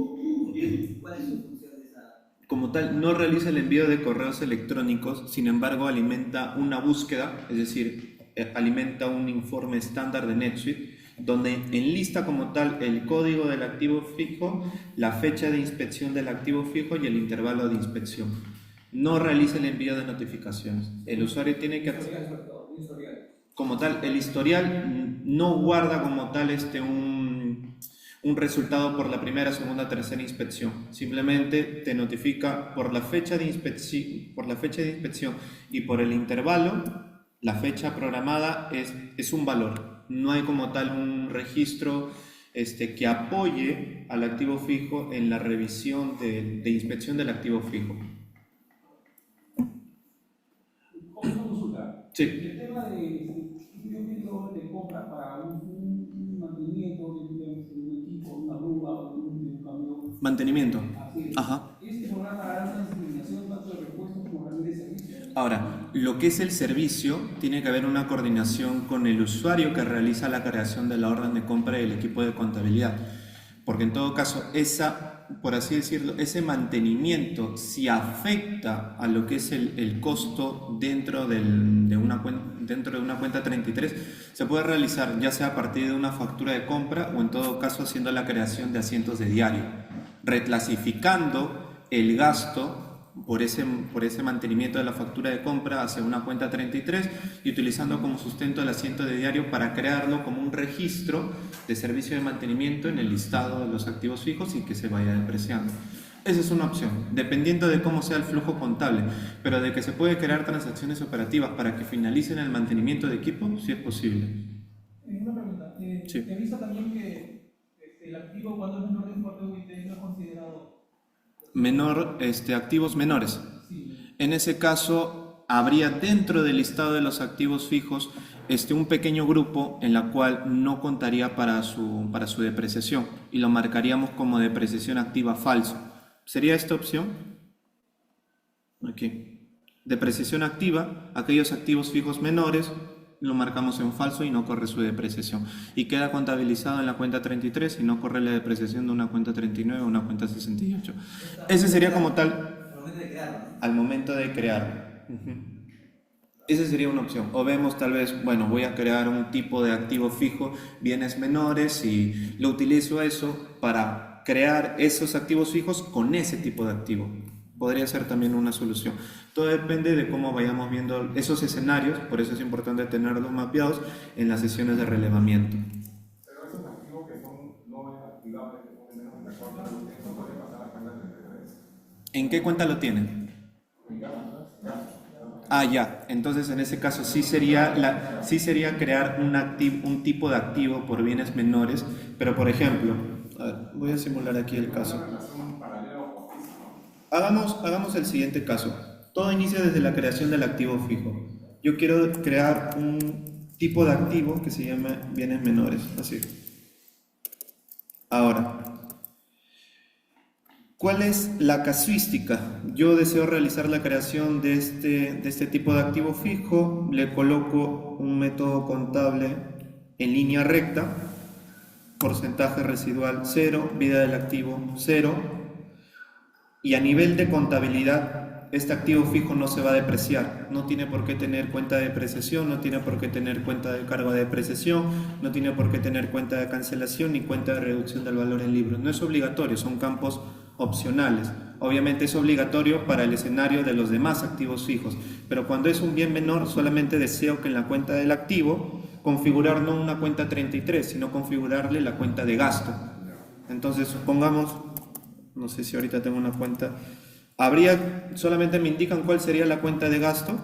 ¿Cuál es su función de esa? Como tal, no realiza el envío de correos electrónicos, sin embargo, alimenta una búsqueda, es decir, alimenta un informe estándar de NetSuite, donde enlista como tal el código del activo fijo, la fecha de inspección del activo fijo y el intervalo de inspección. No realiza el envío de notificaciones. El usuario tiene que... Como tal, el historial no guarda como tal un resultado por la primera, segunda, tercera inspección. Simplemente te notifica por la fecha de inspección y por el intervalo. La fecha programada es un valor. No hay como tal un registro que apoye al activo fijo en la revisión de inspección del activo fijo. ¿Cómo consultar? Sí. El tema de compra para un mantenimiento de un equipo, una grúa, un camión. Mantenimiento. Así es. Ajá. Este programa hará una discriminación tanto de repuestos como de servicio. Ahora, lo que es el servicio, tiene que haber una coordinación con el usuario que realiza la creación de la orden de compra y el equipo de contabilidad, porque en todo caso esa por así decirlo, ese mantenimiento, si afecta a lo que es el costo dentro de una cuenta 33, se puede realizar ya sea a partir de una factura de compra o en todo caso haciendo la creación de asientos de diario, reclasificando el gasto por ese mantenimiento de la factura de compra hacia una cuenta 33 y utilizando como sustento el asiento de diario para crearlo como un registro de servicio de mantenimiento en el listado de los activos fijos y que se vaya depreciando. Esa es una opción, dependiendo de cómo sea el flujo contable, pero de que se puede crear transacciones operativas para que finalicen el mantenimiento de equipo, sí es posible. Una pregunta, Sí. he visto también que el activo cuando es menor de 4 UIT no es considerado. Activos menores. Sí. En ese caso, habría dentro del listado de los activos fijos un pequeño grupo en la cual no contaría para su depreciación y lo marcaríamos como depreciación activa falso. ¿Sería esta opción? Aquí. Depreciación activa, aquellos activos fijos menores, lo marcamos en falso y no corre su depreciación. Y queda contabilizado en la cuenta 33 y no corre la depreciación de una cuenta 39 o una cuenta 68. Ese sería como tal Al momento de crearlo, ¿no? al momento de crearlo. Esa sería una opción. O vemos tal vez, bueno, voy a crear un tipo de activo fijo, bienes menores, y lo utilizo eso para crear esos activos fijos con ese tipo de activo. Podría ser también una solución. Todo depende de cómo vayamos viendo esos escenarios, por eso es importante tenerlos mapeados en las sesiones de relevamiento. Pero esos activos que son no activables, que son menos de 4 UIT, no pueden pasar a la cuenta 33. ¿En qué cuenta lo tienen? Ah, ya. Entonces, en ese caso sí sería crear un tipo de activo por bienes menores, pero por ejemplo, a ver, voy a simular aquí el caso. Hagamos el siguiente caso. Todo inicia desde la creación del activo fijo. Yo quiero crear un tipo de activo que se llama bienes menores, así. Ahora, ¿cuál es la casuística? Yo deseo realizar la creación de este tipo de activo fijo, le coloco un método contable en línea recta, porcentaje residual 0, vida del activo 0, y a nivel de contabilidad, este activo fijo no se va a depreciar, no tiene por qué tener cuenta de depreciación, no tiene por qué tener cuenta de cargo de depreciación, no tiene por qué tener cuenta de cancelación ni cuenta de reducción del valor en libros. No es obligatorio, son campos opcionales. Obviamente es obligatorio para el escenario de los demás activos fijos, pero cuando es un bien menor solamente deseo que en la cuenta del activo configurar no una cuenta 33, sino configurarle la cuenta de gasto. Entonces supongamos, no sé si ahorita tengo una cuenta, solamente me indican cuál sería la cuenta de gasto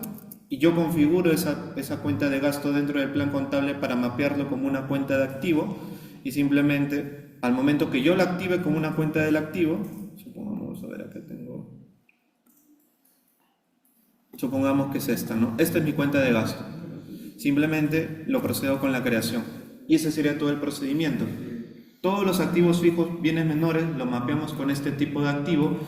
y yo configuro esa cuenta de gasto dentro del plan contable para mapearlo como una cuenta de activo y simplemente al momento que yo la active como una cuenta del activo, supongamos, a ver, acá tengo, supongamos que es esta, ¿no? Esta es mi cuenta de gasto. Simplemente lo procedo con la creación y ese sería todo el procedimiento. Todos los activos fijos, bienes menores, lo mapeamos con este tipo de activo.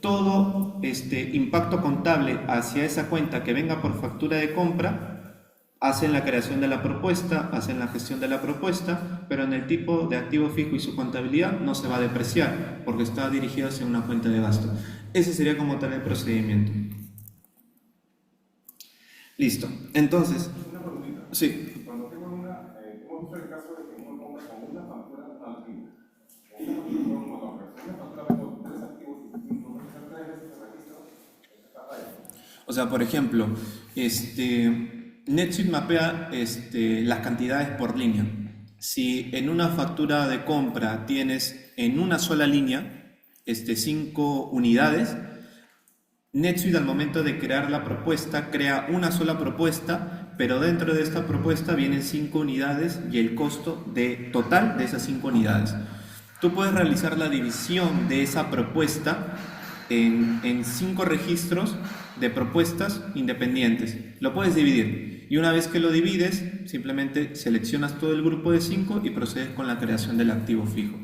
Todo impacto contable hacia esa cuenta que venga por factura de compra, hacen la creación de la propuesta, hacen la gestión de la propuesta, pero en el tipo de activo fijo y su contabilidad no se va a depreciar porque está dirigido hacia una cuenta de gasto. Ese sería como tal el procedimiento. Listo. Entonces, Una preguntita. sí. Cuando tengo hemos visto el caso de que uno compra con una factura de un activo, con una factura de un motor, pero si una factura tengo 3 activos distintos, no se 3 veces el registro, está falla. O sea, por ejemplo, NetSuite mapea las cantidades por línea. Si en una factura de compra tienes en una sola línea 5 unidades, NetSuite al momento de crear la propuesta crea una sola propuesta, pero dentro de esta propuesta vienen 5 unidades y el costo total de esas 5 unidades. Tú puedes realizar la división de esa propuesta en 5 registros de propuestas independientes. Lo puedes dividir y una vez que lo divides, simplemente seleccionas todo el grupo de 5 y procedes con la creación del activo fijo.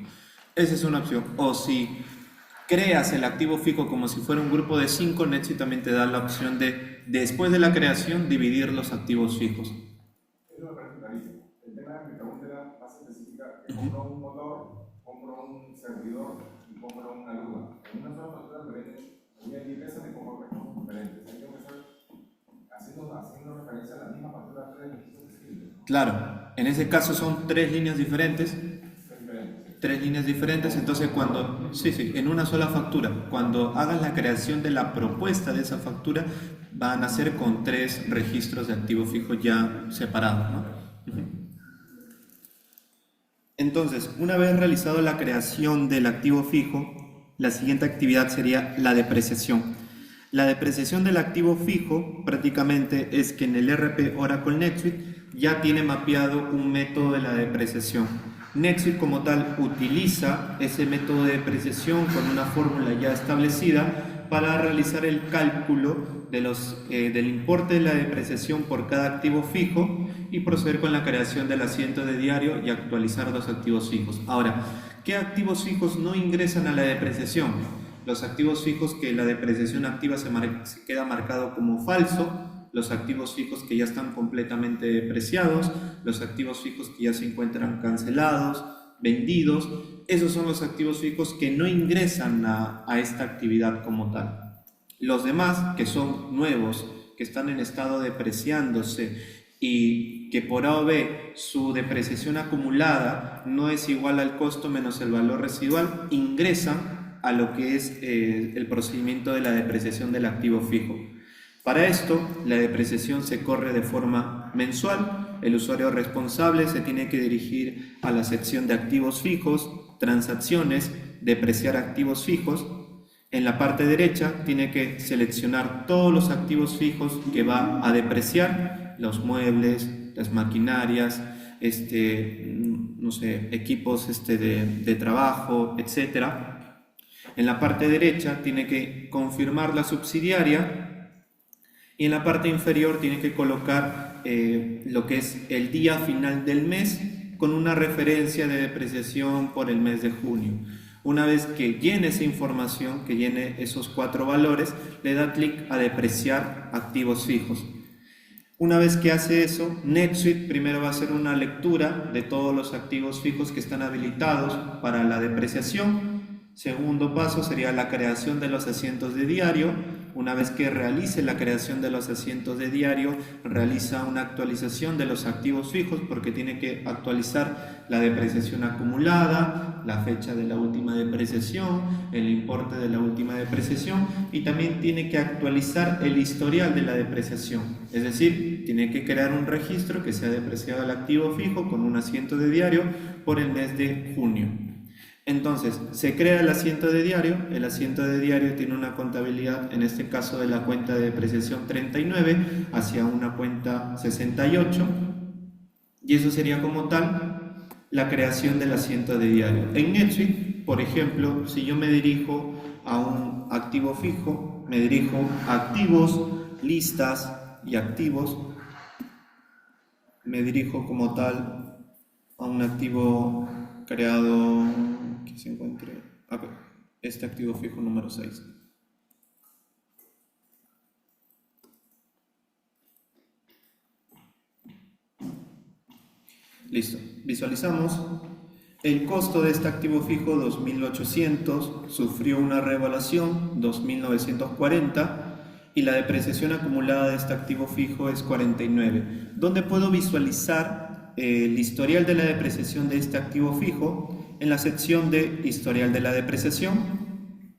Esa es una opción. O si creas el activo fijo como si fuera un grupo de 5, NetSuite también te da la opción de, después de la creación, dividir los activos fijos. Eso me parece clarísimo. El tema de mi pregunta era más específica, que compro un motor, compro un servidor y compro una luz. En una sola factura me venden, había 10 pesos me compro recursos diferentes. Ahí tengo que estar haciendo referencia a la misma factura de 3 registros distintos. Claro, en ese caso son 3 líneas diferentes. Tres líneas diferentes, entonces cuando, en una sola factura, cuando hagas la creación de la propuesta de esa factura, van a ser con 3 registros de activo fijo ya separados, ¿no? Entonces, una vez realizado la creación del activo fijo, la siguiente actividad sería la depreciación. La depreciación del activo fijo prácticamente es que en el ERP Oracle NetSuite ya tiene mapeado un método de la depreciación. NetSuite como tal utiliza ese método de depreciación con una fórmula ya establecida para realizar el cálculo de del importe de la depreciación por cada activo fijo y proceder con la creación del asiento de diario y actualizar los activos fijos. Ahora, ¿qué activos fijos no ingresan a la depreciación? Los activos fijos que la depreciación activa se queda marcado como falso, los activos fijos que ya están completamente depreciados, los activos fijos que ya se encuentran cancelados, vendidos. Esos son los activos fijos que no ingresan a esta actividad como tal. Los demás, que son nuevos, que están en estado depreciándose y que por A o B su depreciación acumulada no es igual al costo menos el valor residual, ingresan a lo que es el procedimiento de la depreciación del activo fijo. Para esto, la depreciación se corre de forma mensual. El usuario responsable se tiene que dirigir a la sección de activos fijos, transacciones, depreciar activos fijos. En la parte derecha tiene que seleccionar todos los activos fijos que va a depreciar, los muebles, las maquinarias, no sé, equipos de trabajo, etc. En la parte derecha tiene que confirmar la subsidiaria. Y en la parte inferior tiene que colocar lo que es el día final del mes con una referencia de depreciación por el mes de junio. Una vez que llene esa información, que llene esos 4 valores, le da clic a depreciar activos fijos. Una vez que hace eso, NetSuite primero va a hacer una lectura de todos los activos fijos que están habilitados para la depreciación. Segundo paso sería la creación de los asientos de diario. Una vez que realice la creación de los asientos de diario, realiza una actualización de los activos fijos porque tiene que actualizar la depreciación acumulada, la fecha de la última depreciación, el importe de la última depreciación y también tiene que actualizar el historial de la depreciación. Es decir, tiene que crear un registro que sea depreciado el activo fijo con un asiento de diario por el mes de junio. Entonces, se crea el asiento de diario tiene una contabilidad, en este caso de la cuenta de depreciación 39 hacia una cuenta 68, y eso sería como tal la creación del asiento de diario. En NetSuite, por ejemplo, si yo me dirijo a un activo fijo, me dirijo a activos, listas y activos, me dirijo como tal a un activo creado que se encuentre este activo fijo número 6. Listo, visualizamos el costo de este activo fijo 2.800, sufrió una revaluación 2.940 y la depreciación acumulada de este activo fijo es 49. ¿Dónde puedo visualizar el historial de la depreciación de este activo fijo? En la sección de historial de la depreciación,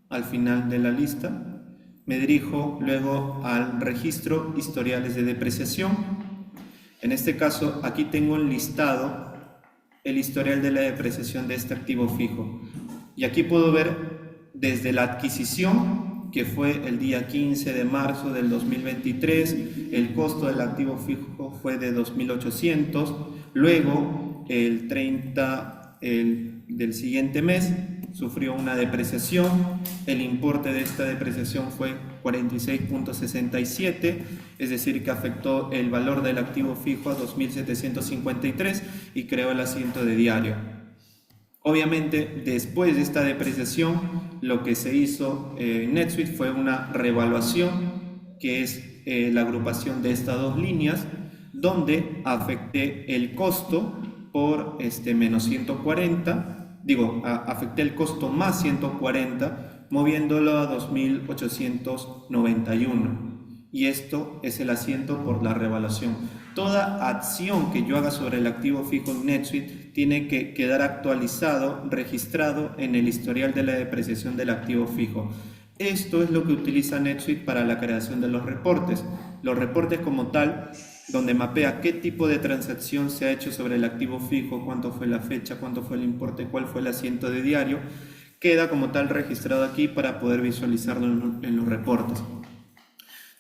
al final de la lista, me dirijo luego al registro historiales de depreciación. En este caso, aquí tengo enlistado el historial de la depreciación de este activo fijo. Y aquí puedo ver desde la adquisición, que fue el día 15 de marzo del 2023, el costo del activo fijo fue de 2.800, luego el 30 del siguiente mes sufrió una depreciación, el importe de esta depreciación fue 46.67, es decir que afectó el valor del activo fijo a 2.753 y creó el asiento de diario. Obviamente después de esta depreciación lo que se hizo en NetSuite fue una revaluación, que es la agrupación de estas dos líneas, donde afecté el costo por menos 140 afecté el costo más 140, moviéndolo a 2.891. Y esto es el asiento por la revaluación. Toda acción que yo haga sobre el activo fijo en NetSuite tiene que quedar actualizado, registrado en el historial de la depreciación del activo fijo. Esto es lo que utiliza NetSuite para la creación de los reportes. Los reportes como tal, donde mapea qué tipo de transacción se ha hecho sobre el activo fijo, cuánto fue la fecha, cuánto fue el importe, cuál fue el asiento de diario, queda como tal registrado aquí para poder visualizarlo en los reportes.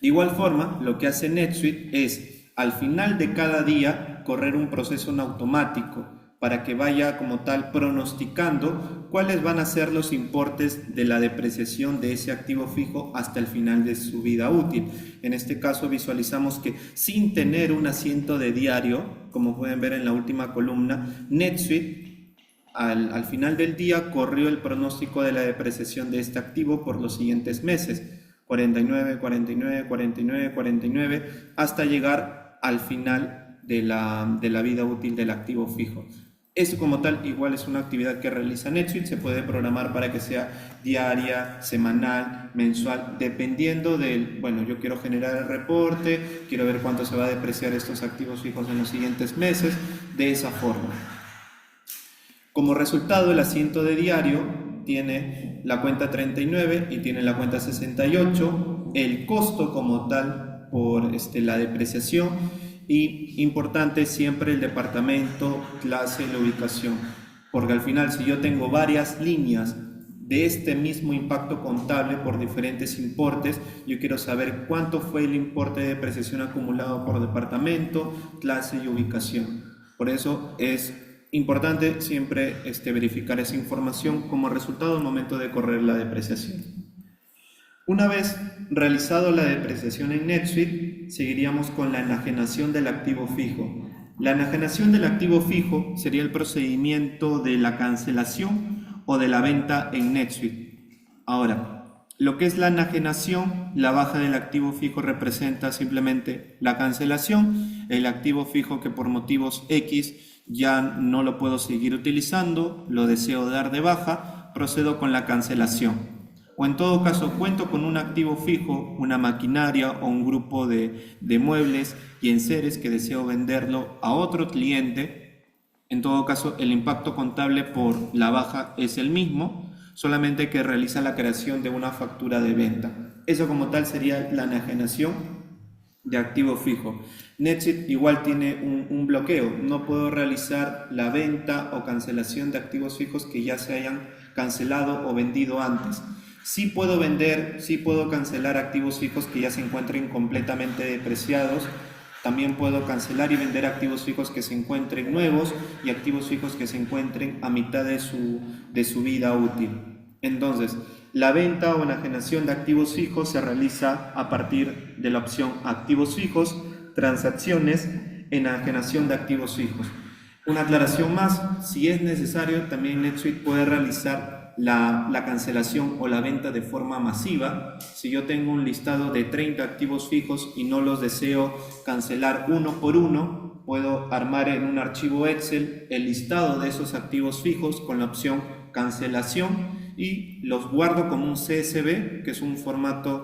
De igual forma, lo que hace NetSuite es, al final de cada día, correr un proceso en automático para que vaya como tal pronosticando cuáles van a ser los importes de la depreciación de ese activo fijo hasta el final de su vida útil. En este caso visualizamos que sin tener un asiento de diario, como pueden ver en la última columna, NetSuite al final del día corrió el pronóstico de la depreciación de este activo por los siguientes meses. 49, 49, 49, 49, hasta llegar al final de la vida útil del activo fijo. Esto como tal igual es una actividad que realiza NetSuite, se puede programar para que sea diaria, semanal, mensual, dependiendo del, bueno, yo quiero generar el reporte, quiero ver cuánto se va a depreciar estos activos fijos en los siguientes meses, de esa forma. Como resultado, el asiento de diario tiene la cuenta 39 y tiene la cuenta 68, el costo como tal por la depreciación y importante siempre el departamento, clase y la ubicación, porque al final si yo tengo varias líneas de este mismo impacto contable por diferentes importes, yo quiero saber cuánto fue el importe de depreciación acumulado por departamento, clase y ubicación. Por eso es importante siempre verificar esa información como resultado al momento de correr la depreciación. Una vez realizado la depreciación en NetSuite, seguiríamos con la enajenación del activo fijo. La enajenación del activo fijo sería el procedimiento de la cancelación o de la venta en NetSuite. Ahora, lo que es la enajenación, la baja del activo fijo representa simplemente la cancelación, el activo fijo que por motivos X ya no lo puedo seguir utilizando, lo deseo dar de baja, procedo con la cancelación. O en todo caso cuento con un activo fijo, una maquinaria o un grupo de muebles y enseres que deseo venderlo a otro cliente. En todo caso el impacto contable por la baja es el mismo, solamente que realiza la creación de una factura de venta. Eso como tal sería la enajenación de activo fijo. NetSuite igual tiene un bloqueo, no puedo realizar la venta o cancelación de activos fijos que ya se hayan cancelado o vendido antes. Sí puedo vender, sí puedo cancelar activos fijos que ya se encuentren completamente depreciados. También puedo cancelar y vender activos fijos que se encuentren nuevos y activos fijos que se encuentren a mitad de su vida útil. Entonces, la venta o enajenación de activos fijos se realiza a partir de la opción activos fijos, transacciones, enajenación de activos fijos. Una aclaración más, si es necesario, también NetSuite puede realizar la cancelación o la venta de forma masiva. Si yo tengo un listado de 30 activos fijos y no los deseo cancelar uno por uno, puedo armar en un archivo Excel el listado de esos activos fijos con la opción cancelación y los guardo como un CSV, que es un formato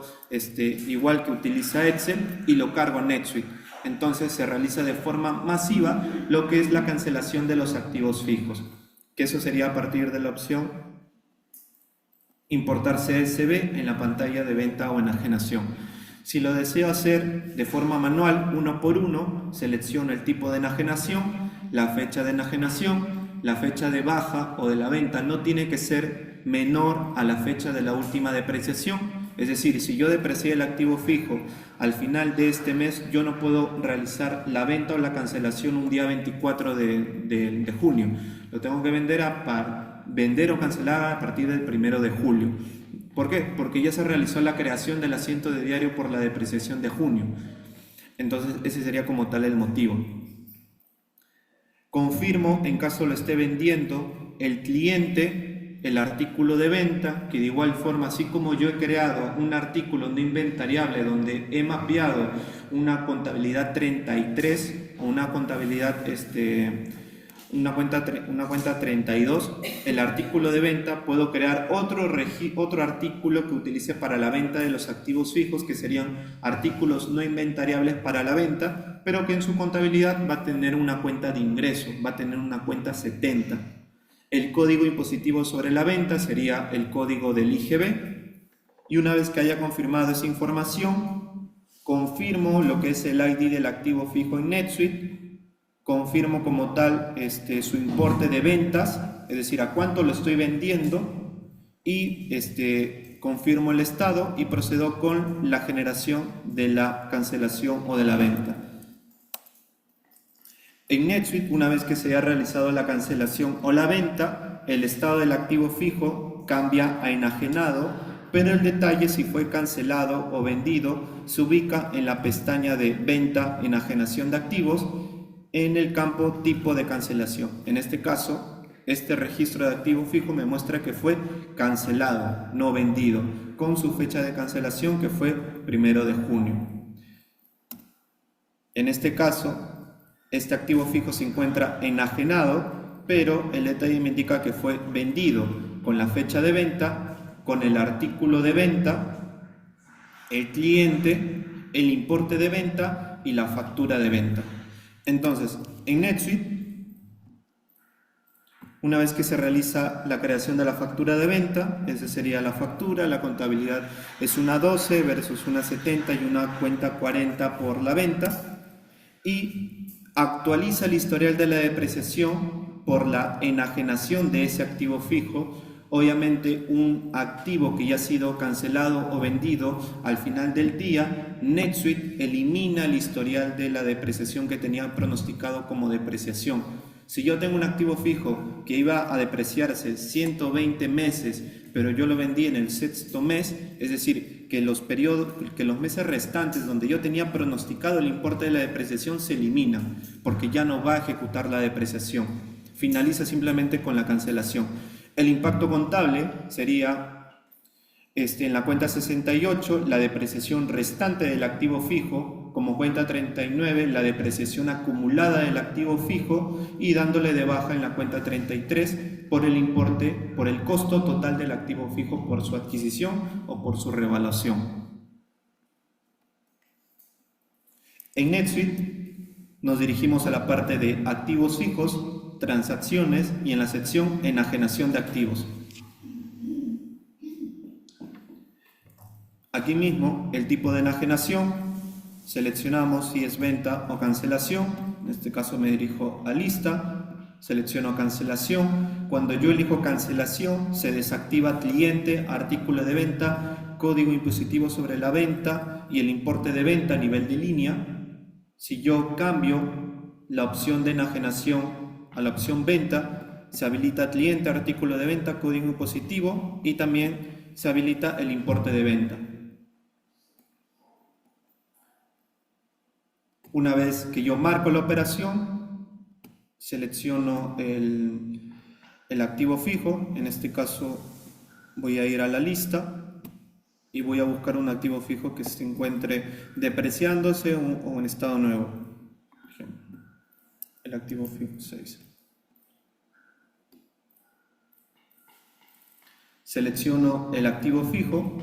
igual que utiliza Excel, y lo cargo a NetSuite. Entonces se realiza de forma masiva lo que es la cancelación de los activos fijos, que eso sería a partir de la opción importar CSV en la pantalla de venta o enajenación. Si lo deseo hacer de forma manual, uno por uno, selecciono el tipo de enajenación, la fecha de enajenación, la fecha de baja o de la venta no tiene que ser menor a la fecha de la última depreciación. Es decir, si yo deprecié el activo fijo al final de este mes, yo no puedo realizar la venta o la cancelación un día 24 de junio. Lo tengo que vender o cancelar a partir del 1 de julio. ¿Por qué? Porque ya se realizó la creación del asiento de diario por la depreciación de junio. Entonces ese sería como tal el motivo. Confirmo, en caso lo esté vendiendo, el cliente, el artículo de venta, que de igual forma, así como yo he creado un artículo no inventariable donde he mapeado una contabilidad 33 o una contabilidad una cuenta 32, el artículo de venta, puedo crear otro artículo que utilice para la venta de los activos fijos, que serían artículos no inventariables para la venta, pero que en su contabilidad va a tener una cuenta de ingreso, va a tener una cuenta 70. El código impositivo sobre la venta sería el código del IGB, y una vez que haya confirmado esa información, confirmo lo que es el ID del activo fijo en NetSuite, confirmo como tal su importe de ventas, es decir, a cuánto lo estoy vendiendo, y confirmo el estado y procedo con la generación de la cancelación o de la venta. En NetSuite, una vez que se haya realizado la cancelación o la venta, el estado del activo fijo cambia a enajenado, pero el detalle si fue cancelado o vendido se ubica en la pestaña de venta, enajenación de activos, en el campo tipo de cancelación. En este caso, este registro de activo fijo me muestra que fue cancelado, no vendido, con su fecha de cancelación que fue 1 de junio. En este caso, este activo fijo se encuentra enajenado, pero el detalle me indica que fue vendido con la fecha de venta, con el artículo de venta, el cliente, el importe de venta y la factura de venta. Entonces, en NetSuite, una vez que se realiza la creación de la factura de venta, esa sería la factura, la contabilidad es una 12 versus una 70 y una cuenta 40 por la venta, y actualiza el historial de la depreciación por la enajenación de ese activo fijo. Obviamente un activo que ya ha sido cancelado o vendido al final del día, NetSuite elimina el historial de la depreciación que tenía pronosticado como depreciación. Si yo tengo un activo fijo que iba a depreciarse 120 meses, pero yo lo vendí en el sexto mes, es decir, que los meses restantes donde yo tenía pronosticado el importe de la depreciación se eliminan, porque ya no va a ejecutar la depreciación. Finaliza simplemente con la cancelación. El impacto contable sería en la cuenta 68, la depreciación restante del activo fijo, como cuenta 39, la depreciación acumulada del activo fijo, y dándole de baja en la cuenta 33 por el costo total del activo fijo por su adquisición o por su revaluación. En NetSuite nos dirigimos a la parte de activos fijos, transacciones, y en la sección enajenación de activos. Aquí mismo el tipo de enajenación, seleccionamos si es venta o cancelación. En este caso me dirijo a lista, selecciono cancelación. Cuando yo elijo cancelación, se desactiva cliente, artículo de venta, código impositivo sobre la venta y el importe de venta a nivel de línea. Si yo cambio la opción de enajenación a la opción venta, se habilita cliente, artículo de venta, código impositivo, y también se habilita el importe de venta. Una vez que yo marco la operación, selecciono el activo fijo. En este caso voy a ir a la lista y voy a buscar un activo fijo que se encuentre depreciándose o en estado nuevo. El activo fijo 6. Selecciono el activo fijo.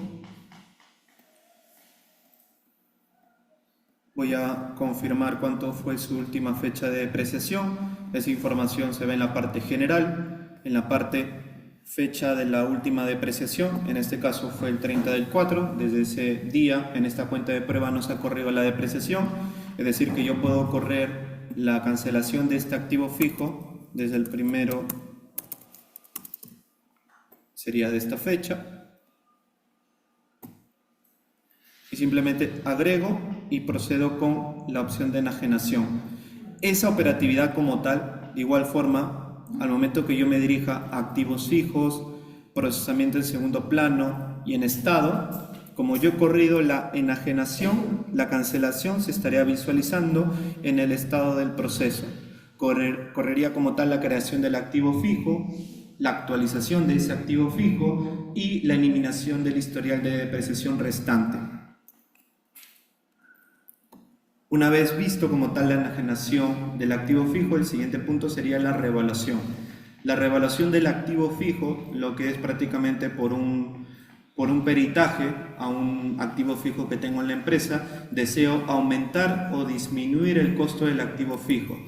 Voy a confirmar cuánto fue su última fecha de depreciación. Esa información se ve en la parte general, en la parte fecha de la última depreciación. En este caso fue el 30 del 4. Desde ese día en esta cuenta de prueba no se ha corrido la depreciación. Es decir, que yo puedo correr la cancelación de este activo fijo desde el primero, sería de esta fecha, y simplemente agrego y procedo con la opción de enajenación. Esa operatividad como tal, de igual forma, al momento que yo me dirija a activos fijos, procesamiento en segundo plano y en estado, como yo he corrido la enajenación, la cancelación se estaría visualizando en el estado del proceso. Correría como tal la creación del activo fijo, la actualización de ese activo fijo y la eliminación del historial de depreciación restante. Una vez visto como tal la enajenación del activo fijo, el siguiente punto sería la revaluación. La revaluación del activo fijo, lo que es prácticamente por un peritaje a un activo fijo que tengo en la empresa, deseo aumentar o disminuir el costo del activo fijo.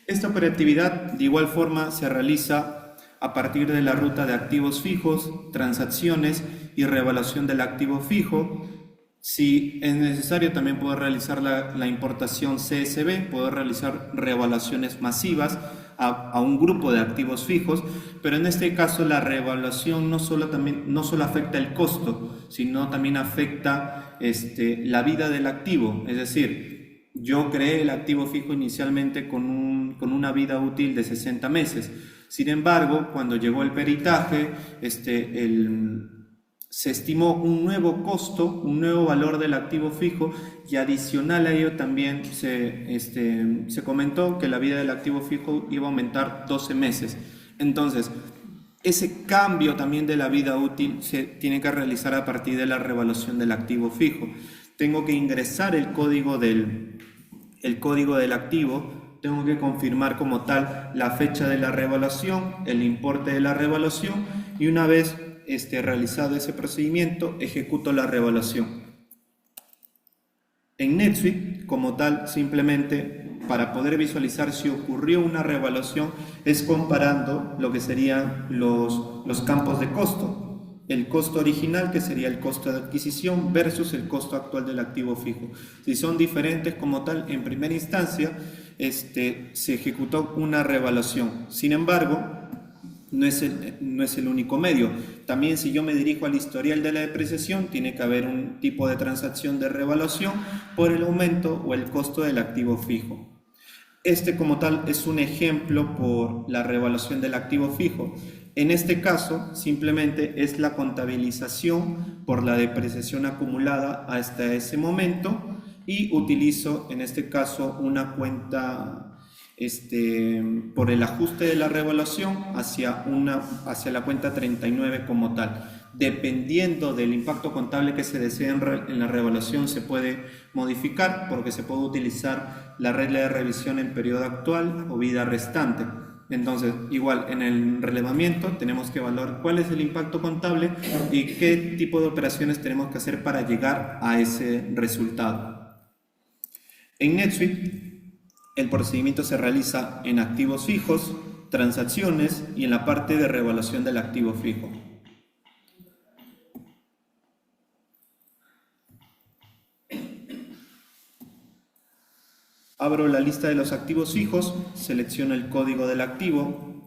Esta operatividad de igual forma se realiza a partir de la ruta de activos fijos, transacciones y revaluación del activo fijo. Si es necesario, también puedo realizar la importación CSV, puedo realizar revaluaciones masivas a un grupo de activos fijos, pero en este caso la revaluación no solo afecta el costo, sino también afecta la vida del activo. Es decir, yo creé el activo fijo inicialmente con una vida útil de 60 meses. Sin embargo, cuando llegó el peritaje, se estimó un nuevo costo, un nuevo valor del activo fijo, y adicional a ello también se comentó que la vida del activo fijo iba a aumentar 12 meses. Entonces, ese cambio también de la vida útil se tiene que realizar a partir de la revaluación del activo fijo. Tengo que ingresar el código del activo, tengo que confirmar como tal la fecha de la revaluación, el importe de la revaluación, y una vez realizado ese procedimiento, ejecuto la revaluación. En NetSuite, como tal, simplemente para poder visualizar si ocurrió una revaluación, es comparando lo que serían los campos de costo. El costo original, que sería el costo de adquisición, versus el costo actual del activo fijo. Si son diferentes como tal, en primera instancia, se ejecutó una revaluación. Sin embargo, no es el único medio. También, si yo me dirijo al historial de la depreciación, tiene que haber un tipo de transacción de revaluación por el aumento o el costo del activo fijo. Como tal es un ejemplo por la revaluación del activo fijo. En este caso, simplemente es la contabilización por la depreciación acumulada hasta ese momento, y utilizo en este caso una cuenta por el ajuste de la revaluación hacia la cuenta 39 como tal. Dependiendo del impacto contable que se desee en la revaluación, se puede modificar, porque se puede utilizar la regla de revisión en periodo actual o vida restante. Entonces, igual en el relevamiento tenemos que evaluar cuál es el impacto contable y qué tipo de operaciones tenemos que hacer para llegar a ese resultado. En NetSuite, el procedimiento se realiza en activos fijos, transacciones y en la parte de revaluación del activo fijo. Abro la lista de los activos fijos, selecciono el código del activo.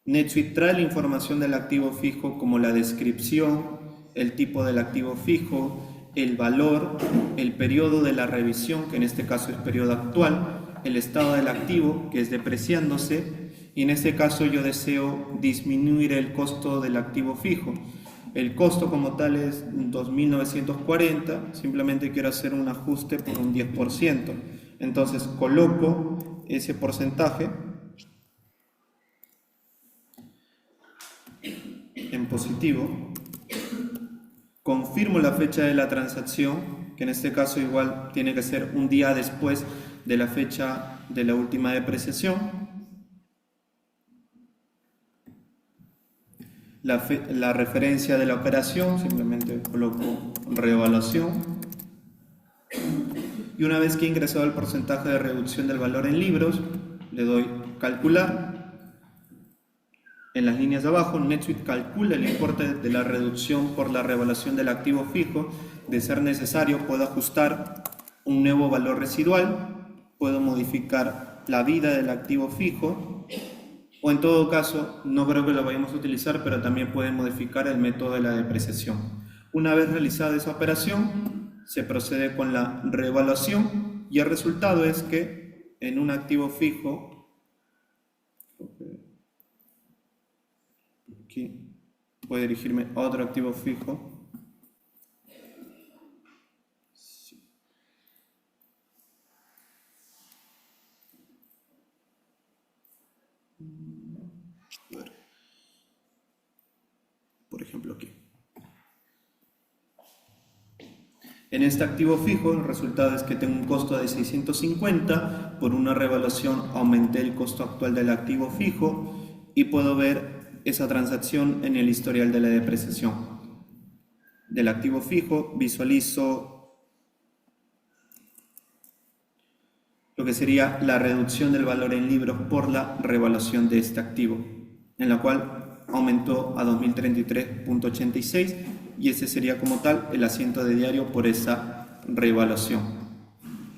NetSuite trae la información del activo fijo como la descripción, el tipo del activo fijo, el valor, el periodo de la revisión, que en este caso es periodo actual, el estado del activo, que es depreciándose, y en este caso yo deseo disminuir el costo del activo fijo. El costo como tal es 2.940, simplemente quiero hacer un ajuste por un 10%. Entonces coloco ese porcentaje en positivo, confirmo la fecha de la transacción, que en este caso igual tiene que ser un día después de la fecha de la última depreciación. La referencia de la operación, simplemente coloco revaluación. Y una vez que he ingresado el porcentaje de reducción del valor en libros, le doy calcular. En las líneas de abajo, NetSuite calcula el importe de la reducción por la revaluación del activo fijo. De ser necesario, puedo ajustar un nuevo valor residual, puedo modificar la vida del activo fijo, o en todo caso, no creo que lo vayamos a utilizar, pero también pueden modificar el método de la depreciación. Una vez realizada esa operación, se procede con la revaluación, y el resultado es que en un activo fijo, aquí voy a dirigirme a otro activo fijo, por ejemplo aquí. En este activo fijo, el resultado es que tengo un costo de 650, por una revaluación aumenté el costo actual del activo fijo y puedo ver esa transacción en el historial de la depreciación del activo fijo. Visualizo lo que sería la reducción del valor en libros por la revaluación de este activo, en la cual aumentó a 2033.86 y ese sería como tal el asiento de diario por esa revaluación.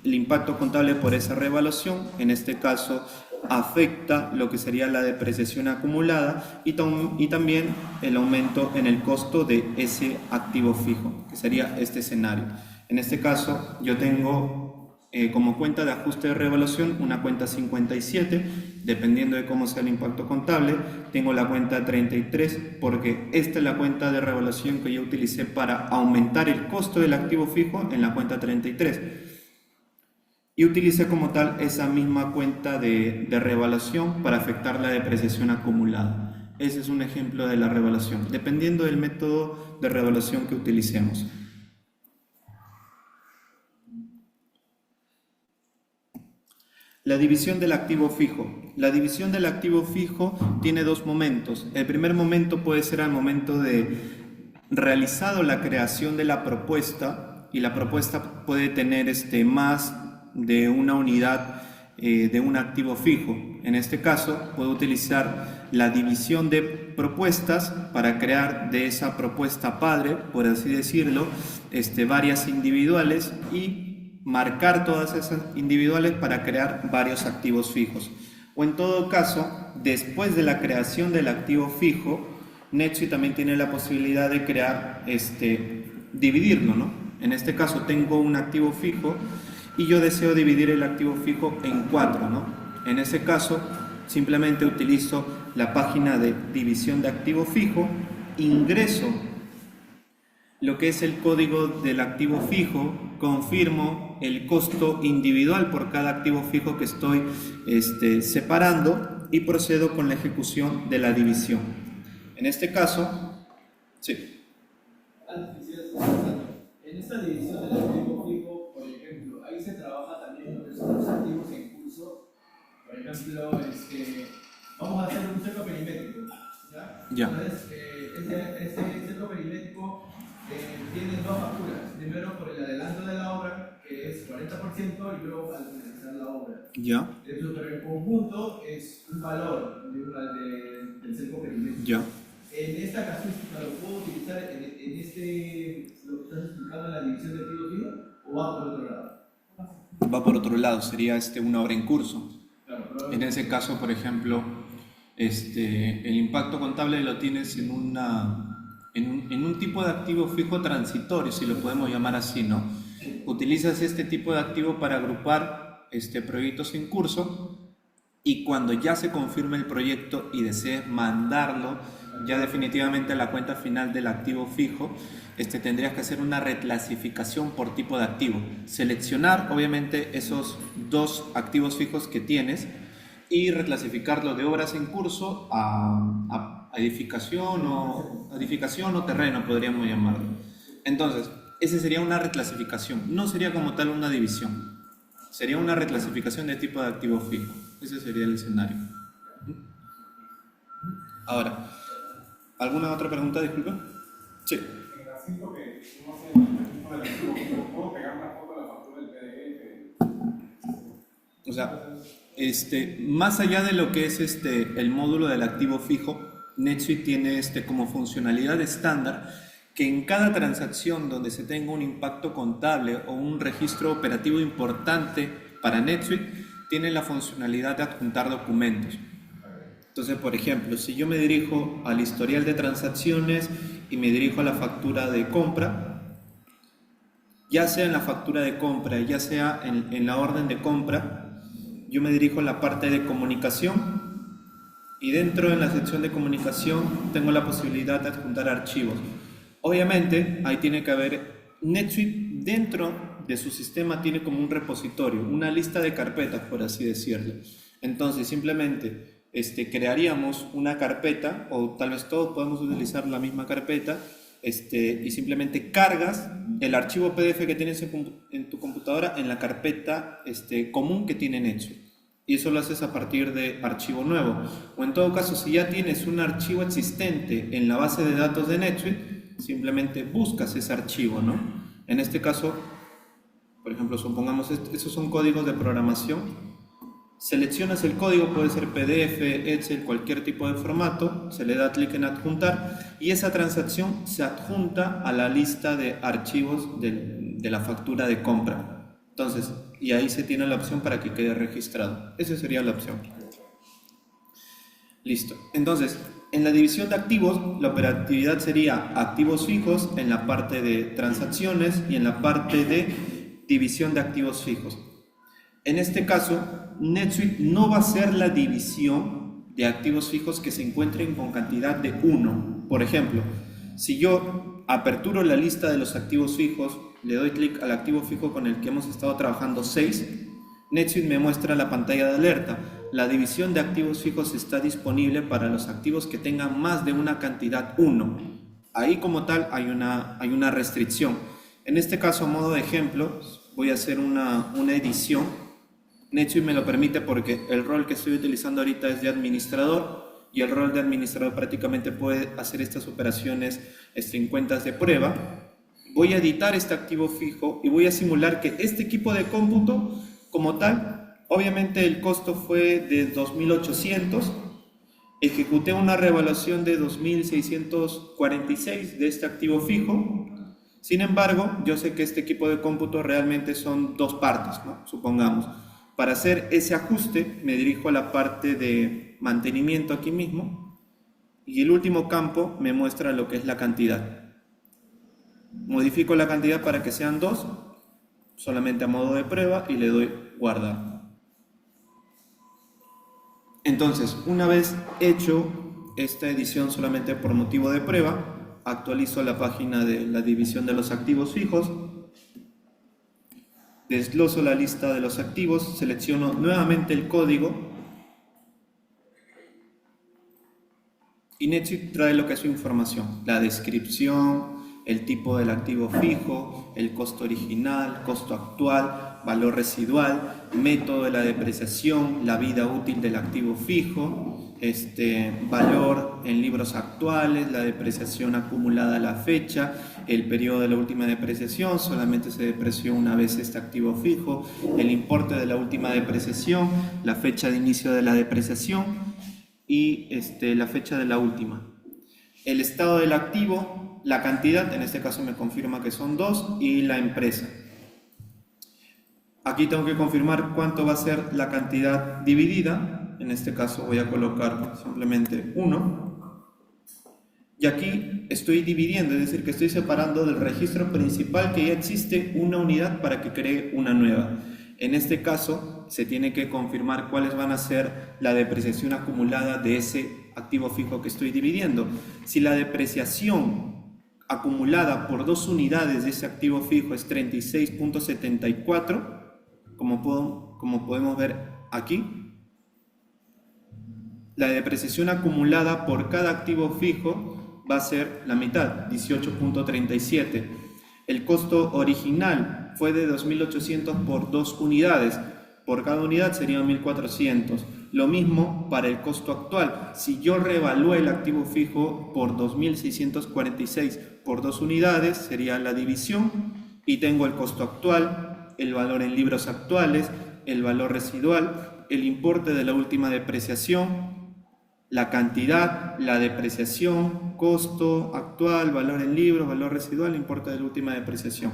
El impacto contable por esa revaluación, en este caso, afecta lo que sería la depreciación acumulada y también el aumento en el costo de ese activo fijo, que sería este escenario. En este caso, yo tengo como cuenta de ajuste de revaluación una cuenta 57, dependiendo de cómo sea el impacto contable. Tengo la cuenta 33 porque esta es la cuenta de revaluación que yo utilicé para aumentar el costo del activo fijo en la cuenta 33. Y utilicé como tal esa misma cuenta de revaluación para afectar la depreciación acumulada. Ese es un ejemplo de la revaluación, dependiendo del método de revaluación que utilicemos. La división del activo fijo. La división del activo fijo tiene dos momentos. El primer momento puede ser al momento de realizado la creación de la propuesta, y la propuesta puede tener más de una unidad de un activo fijo. En este caso, puedo utilizar la división de propuestas para crear de esa propuesta padre, por así decirlo, varias individuales y marcar todas esas individuales para crear varios activos fijos. O en todo caso, después de la creación del activo fijo, NetSuite también tiene la posibilidad de crear, dividirlo, ¿no? En este caso tengo un activo fijo y yo deseo dividir el activo fijo en 4, ¿no? En ese caso, simplemente utilizo la página de división de activo fijo, ingreso lo que es el código del activo fijo, confirmo el costo individual por cada activo fijo que estoy separando y procedo con la ejecución de la división. En este caso, sí. En esta división del activo fijo, por ejemplo, ahí se trabaja también lo que son los activos en curso. Por ejemplo, vamos a hacer un cerco perimétrico. ¿Ya? Entonces, este cerco perimétrico tiene dos facturas. Primero por el adelanto de la obra, que es 40%, y luego al finalizar la obra. Ya. Eso, pero en conjunto es un valor del cerco perimétrico. Ya. En esta casuística lo puedo utilizar en lo que estás explicando en la división de activo fijo, o va por otro lado. Va por otro lado, sería una obra en curso. Claro, en ese caso, por ejemplo, el impacto contable lo tienes en un tipo de activo fijo transitorio, si lo podemos llamar así, ¿no? Utilizas este tipo de activo para agrupar proyectos en curso, y cuando ya se confirme el proyecto y desees mandarlo ya definitivamente a la cuenta final del activo fijo, tendrías que hacer una reclasificación por tipo de activo. Seleccionar, obviamente, esos dos activos fijos que tienes y reclasificarlo de obras en curso a edificación o terreno, podríamos llamarlo. Entonces, esa sería una reclasificación, no sería como tal una división. Sería una reclasificación de tipo de activo fijo. Ese sería el escenario. Ahora, ¿alguna otra pregunta? Disculpa. Sí. En el asiento que no sé, el registro del activo fijo, ¿puedo pegar una foto a la factura del PDF? O sea, más allá de lo que es el módulo del activo fijo, NetSuite tiene como funcionalidad estándar que en cada transacción donde se tenga un impacto contable o un registro operativo importante para NetSuite, tiene la funcionalidad de adjuntar documentos. Entonces, por ejemplo, si yo me dirijo al historial de transacciones y me dirijo a la factura de compra, ya sea en la factura de compra, ya sea en la orden de compra, yo me dirijo a la parte de comunicación, y dentro de la sección de comunicación tengo la posibilidad de adjuntar archivos. Obviamente, ahí tiene que haber NetSuite dentro de su sistema, tiene como un repositorio, una lista de carpetas, por así decirlo. Entonces, simplemente crearíamos una carpeta, o tal vez todos podemos utilizar la misma carpeta, y simplemente cargas el archivo PDF que tienes en tu computadora en la carpeta común que tiene NetSuite. Y eso lo haces a partir de archivo nuevo. O en todo caso, si ya tienes un archivo existente en la base de datos de NetSuite, simplemente buscas ese archivo, ¿no? En este caso, por ejemplo, supongamos, esos son códigos de programación. Seleccionas el código, puede ser PDF, Excel, cualquier tipo de formato, se le da clic en adjuntar y esa transacción se adjunta a la lista de archivos de la factura de compra. Entonces, y ahí se tiene la opción para que quede registrado. Esa sería la opción. Listo. Entonces, en la división de activos, la operatividad sería activos fijos en la parte de transacciones y en la parte de división de activos fijos. En este caso, NetSuite no va a ser la división de activos fijos que se encuentren con cantidad de 1. Por ejemplo, si yo aperturo la lista de los activos fijos, le doy clic al activo fijo con el que hemos estado trabajando 6, NetSuite me muestra la pantalla de alerta. La división de activos fijos está disponible para los activos que tengan más de una cantidad 1. Ahí como tal hay una restricción. En este caso, a modo de ejemplo, voy a hacer una edición. NetSuite me lo permite porque el rol que estoy utilizando ahorita es de administrador y el rol de administrador prácticamente puede hacer estas operaciones en cuentas de prueba. Voy a editar este activo fijo y voy a simular que este equipo de cómputo como tal, obviamente el costo fue de 2.800, ejecuté una revaluación de 2.646 de este activo fijo. Sin embargo, yo sé que este equipo de cómputo realmente son dos partes, ¿no? Supongamos. Para hacer ese ajuste me dirijo a la parte de mantenimiento aquí mismo y el último campo me muestra lo que es la cantidad. Modifico la cantidad para que sean 2, solamente a modo de prueba y le doy guardar. Entonces, una vez hecho esta edición solamente por motivo de prueba, actualizo la página de la división de los activos fijos. Desgloso la lista de los activos, selecciono nuevamente el código y NetSuite trae lo que es su información, la descripción, el tipo del activo fijo, el costo original, costo actual, valor residual, método de la depreciación, la vida útil del activo fijo, valor en libros actuales, la depreciación acumulada a la fecha, el periodo de la última depreciación, solamente se depreció una vez este activo fijo, el importe de la última depreciación, la fecha de inicio de la depreciación y la fecha de la última. El estado del activo, la cantidad, en este caso me confirma que son 2, y la empresa. Aquí tengo que confirmar cuánto va a ser la cantidad dividida. En este caso voy a colocar simplemente 1. Y aquí estoy dividiendo, es decir, que estoy separando del registro principal que ya existe una unidad para que cree una nueva. En este caso se tiene que confirmar cuáles van a ser la depreciación acumulada de ese activo fijo que estoy dividiendo. Si la depreciación acumulada por 2 unidades de ese activo fijo es 36.74, como podemos ver aquí, la depreciación acumulada por cada activo fijo va a ser la mitad, 18.37. El costo original fue de 2.800 por 2 unidades. Por cada unidad serían 1.400. Lo mismo para el costo actual. Si yo reevalúe el activo fijo por 2.646 por 2 unidades, sería la división. Y tengo el costo actual, el valor en libros actuales, el valor residual, el importe de la última depreciación, la cantidad, la depreciación, costo actual, valor en libros, valor residual, importe de la última depreciación.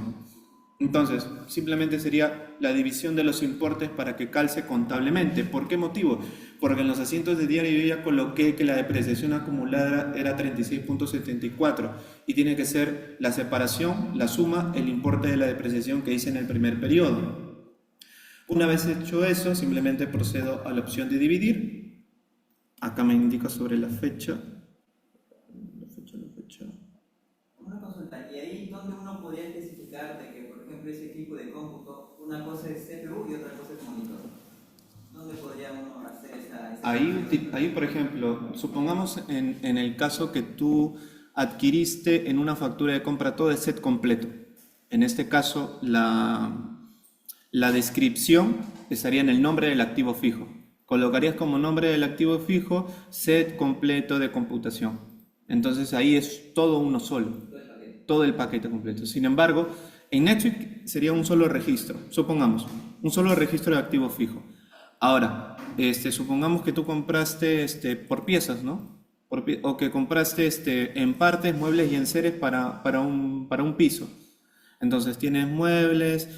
Entonces, simplemente sería la división de los importes para que calce contablemente. ¿Por qué motivo? Porque en los asientos de diario yo ya coloqué que la depreciación acumulada era 36.74 y tiene que ser la separación, la suma, el importe de la depreciación que hice en el primer periodo. Una vez hecho eso, simplemente procedo a la opción de dividir. Acá me indica sobre la fecha. Una consulta, ¿y ahí donde uno podría especificar de que, por ejemplo, ese equipo de cómputo, una cosa es CPU y otra cosa es monitor? ¿Dónde podría uno hacer esa Ahí, por ejemplo, supongamos en el caso que tú adquiriste en una factura de compra todo el set completo. En este caso, la descripción estaría en el nombre del activo fijo. Colocarías como nombre del activo fijo set completo de computación. Entonces ahí es todo uno solo, todo el paquete completo. Sin embargo, en NetSuite sería un solo registro, supongamos, un solo registro de activo fijo. Ahora, supongamos que tú compraste por piezas, ¿no? O que compraste en partes, muebles y enseres para un piso. Entonces tienes muebles,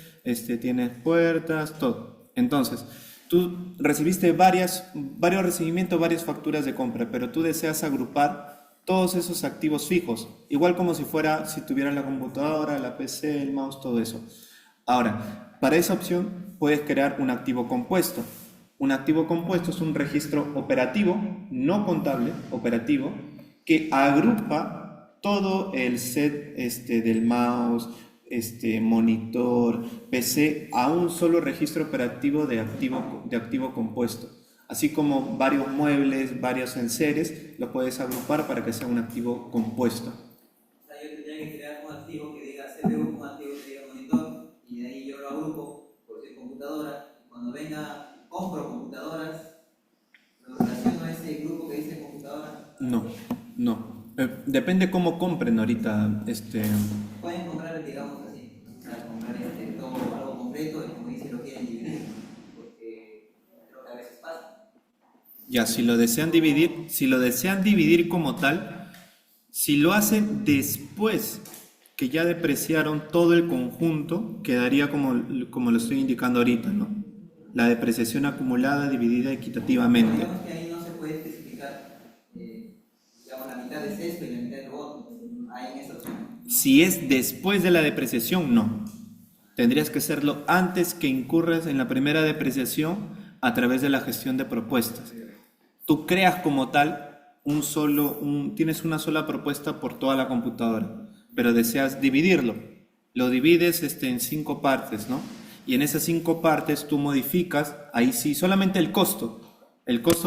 tienes puertas, todo. Entonces, tú recibiste varios recibimientos, varias facturas de compra, pero tú deseas agrupar todos esos activos fijos, igual como si tuvieras la computadora, la PC, el mouse, todo eso. Ahora, para esa opción puedes crear un activo compuesto. Un activo compuesto es un registro operativo, no contable, operativo, que agrupa todo el set del mouse, monitor, PC, a un solo registro operativo de activo compuesto. Así como varios muebles, varios enseres, los puedes agrupar para que sea un activo compuesto. O sea, yo tendría que crear un activo que diga CPU, un activo que diga monitor, y de ahí yo lo agrupo por si es computadora. Cuando venga, compro computadoras, lo relaciono a ese grupo que dice computadora. No. Depende cómo compren ahorita. Pueden comprar, digamos así, o sea, comprar todo algo completo y como dice lo quieren dividir, porque creo que a veces pasa. Ya, si lo desean dividir como tal, si lo hacen después que ya depreciaron todo el conjunto, quedaría como lo estoy indicando ahorita, ¿no? La depreciación acumulada dividida equitativamente. Digamos que ahí no se puede especificar, digamos, la mitad es esto y la mitad es lo otro. Ahí en esa opción. Si es después de la depreciación, no. Tendrías que hacerlo antes que incurras en la primera depreciación a través de la gestión de propuestas. Tú creas como tal tienes una sola propuesta por toda la computadora, pero deseas dividirlo. Lo divides en 5 partes, ¿no? Y en esas 5 partes tú modificas, ahí sí, solamente el costo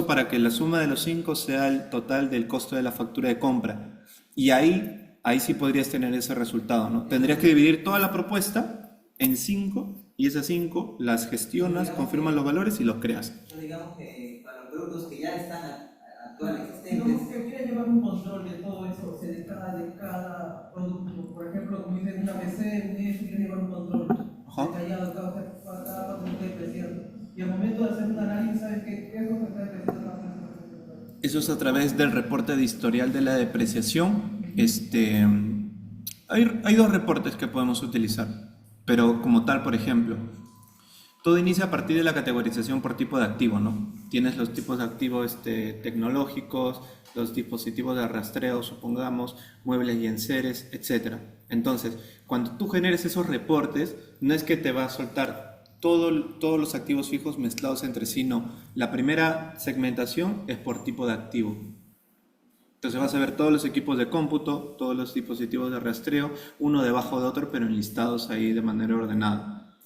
para que la suma de los 5 sea el total del costo de la factura de compra. Y ahí sí podrías tener ese resultado, ¿no? Tendrías que dividir toda la propuesta en 5 y esas 5 las gestionas, confirmas los valores y los creas. Digamos que para los productos que ya están actuales existentes. No, que quiera llevar un control de todo eso, o sea, de cada producto. Por ejemplo, como dice una PC, quiere llevar un control detallado de cada producto depreciado. Y al momento de hacer un análisis, ¿sabes qué es lo que está depreciando? Eso es a través del reporte de historial de la depreciación. Hay 2 reportes que podemos utilizar, pero como tal, por ejemplo, todo inicia a partir de la categorización por tipo de activo, ¿no? Tienes los tipos de activos tecnológicos, los dispositivos de rastreo, supongamos, muebles y enseres, etc. Entonces, cuando tú generes esos reportes, no es que te va a soltar todos los activos fijos mezclados entre sí, no. La primera segmentación es por tipo de activo. Entonces vas a ver todos los equipos de cómputo, todos los dispositivos de rastreo, uno debajo de otro, pero enlistados ahí de manera ordenada.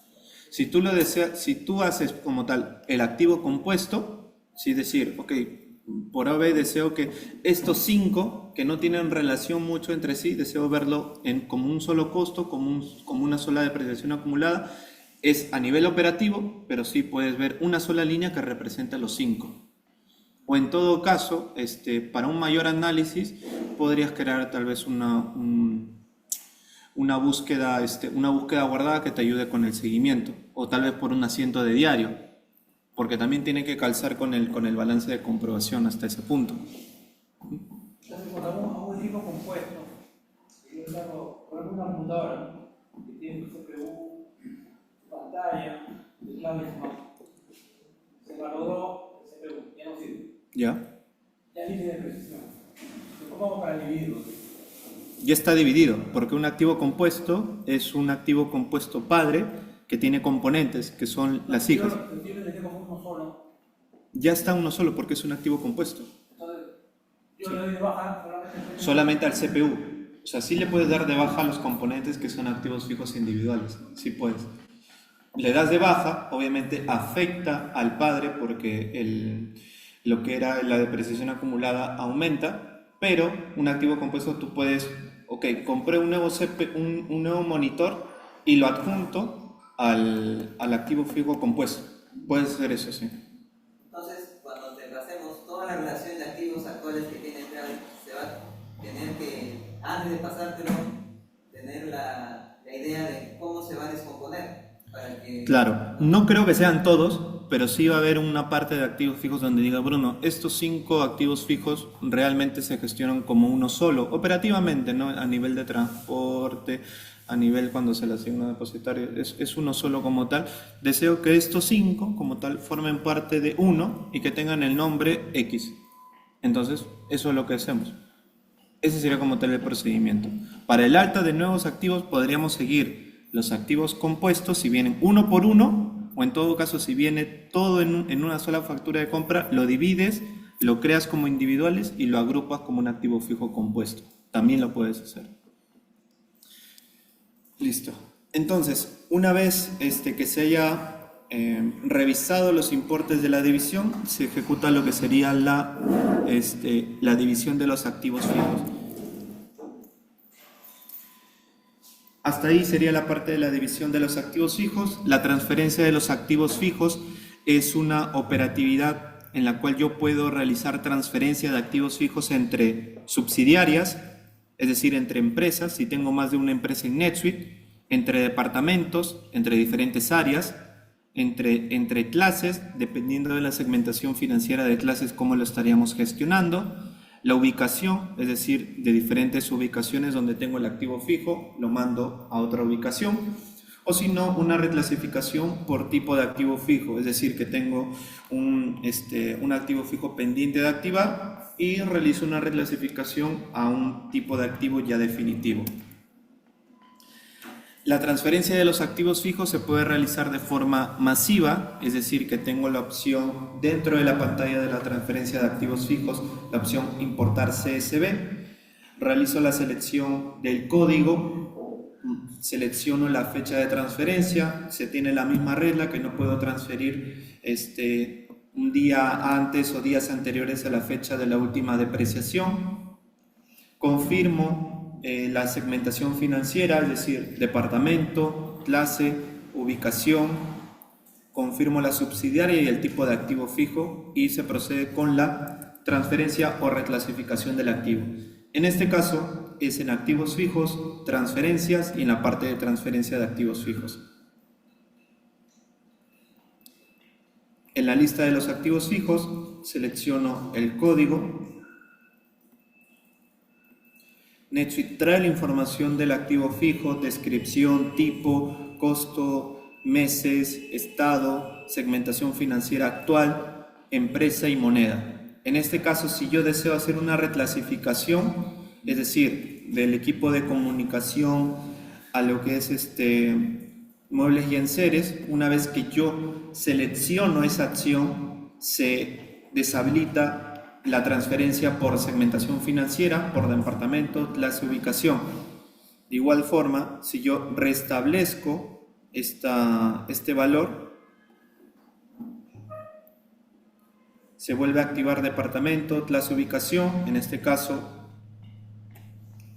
Si tú haces como tal el activo compuesto, es decir, ok, por A o B deseo que estos 5 que no tienen relación mucho entre sí, deseo verlo como un solo costo, como una sola depreciación acumulada, es a nivel operativo, pero sí puedes ver una sola línea que representa los 5. O en todo caso, para un mayor análisis, podrías crear tal vez una búsqueda guardada que te ayude con el seguimiento, o tal vez por un asiento de diario, porque también tiene que calzar con el balance de comprobación hasta ese punto. Entonces, cuando hago un equipo compuesto, yo saco, por ejemplo, una computadora que tiene su CPU, su pantalla, teclado y su mouse. Se malogró el CPU, ya no sirve. ¿Ya? Ya tiene de precisión. ¿Cómo hago para dividirlo? Ya está dividido, porque un activo compuesto es un activo compuesto padre que tiene componentes, que son las hijas. Ya está uno solo, porque es un activo compuesto. Entonces, yo le doy de baja solamente al CPU. O sea, sí le puedes dar de baja a los componentes que son activos fijos individuales. Sí puedes. Le das de baja, obviamente afecta al padre porque lo que era la depreciación acumulada aumenta, pero un activo compuesto tú puedes, ok, compré un nuevo monitor, y lo adjunto al activo fijo compuesto. Puede ser eso, sí. Entonces, cuando te pasemos toda la relación de activos actuales que tiene Real, se va a tener que, antes de pasártelo, tener la idea de cómo se va a descomponer. Para que... Claro, no creo que sean todos, pero sí va a haber una parte de activos fijos donde diga, Bruno, estos 5 activos fijos realmente se gestionan como uno solo, operativamente, ¿no? A nivel de transporte, a nivel cuando se le asigna depositario, es uno solo como tal. Deseo que estos 5 como tal formen parte de uno y que tengan el nombre X. Entonces, eso es lo que hacemos. Ese sería como tal el procedimiento. Para el alta de nuevos activos podríamos seguir los activos compuestos si vienen uno por uno, o en todo caso si viene todo en una sola factura de compra, lo divides, lo creas como individuales y lo agrupas como un activo fijo compuesto. También lo puedes hacer. Listo. Entonces, una vez que se haya revisado los importes de la división, se ejecuta lo que sería la división de los activos fijos. Hasta ahí sería la parte de la división de los activos fijos. La transferencia de los activos fijos es una operatividad en la cual yo puedo realizar transferencia de activos fijos entre subsidiarias, es decir, entre empresas, si tengo más de una empresa en NetSuite, entre departamentos, entre diferentes áreas, entre clases, dependiendo de la segmentación financiera de clases, cómo lo estaríamos gestionando. La ubicación, es decir, de diferentes ubicaciones donde tengo el activo fijo, lo mando a otra ubicación. O si no, una reclasificación por tipo de activo fijo, es decir, que tengo un activo fijo pendiente de activar y realizo una reclasificación a un tipo de activo ya definitivo. La transferencia de los activos fijos se puede realizar de forma masiva, es decir, que tengo la opción dentro de la pantalla de la transferencia de activos fijos, la opción importar CSV. Realizo la selección del código, selecciono la fecha de transferencia, se tiene la misma regla que no puedo transferir un día antes o días anteriores a la fecha de la última depreciación. Confirmo la segmentación financiera, es decir, departamento, clase, ubicación, confirmo la subsidiaria y el tipo de activo fijo y se procede con la transferencia o reclasificación del activo. En este caso es en activos fijos, transferencias y en la parte de transferencia de activos fijos. En la lista de los activos fijos selecciono el código. NetSuite trae la información del activo fijo, descripción, tipo, costo, meses, estado, segmentación financiera actual, empresa y moneda. En este caso, si yo deseo hacer una reclasificación, es decir, del equipo de comunicación a lo que es muebles y enseres, una vez que yo selecciono esa acción, se deshabilita la transferencia por segmentación financiera, por departamento, clase, ubicación. De igual forma, si yo restablezco este valor, se vuelve a activar departamento, clase, ubicación. En este caso,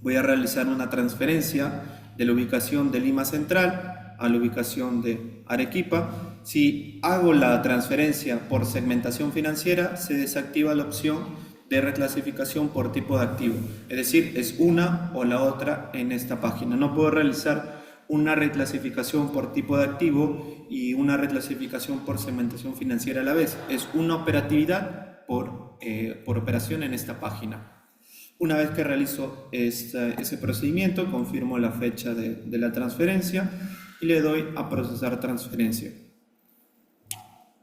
voy a realizar una transferencia de la ubicación de Lima Central a la ubicación de Arequipa. Si hago la transferencia por segmentación financiera, se desactiva la opción de reclasificación por tipo de activo. Es decir, es una o la otra en esta página. No puedo realizar una reclasificación por tipo de activo y una reclasificación por segmentación financiera a la vez. Es una operatividad por operación en esta página. Una vez que realizo ese procedimiento, confirmo la fecha de la transferencia y le doy a procesar transferencia.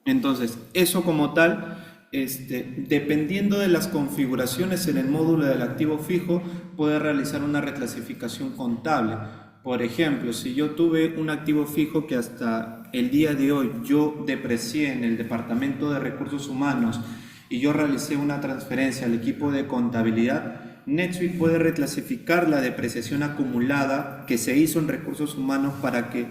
Entonces, eso como tal, dependiendo de las configuraciones en el módulo del activo fijo, puede realizar una reclasificación contable. Por ejemplo, si yo tuve un activo fijo que hasta el día de hoy yo deprecié en el departamento de recursos humanos y yo realicé una transferencia al equipo de contabilidad, NetSuite puede reclasificar la depreciación acumulada que se hizo en recursos humanos para que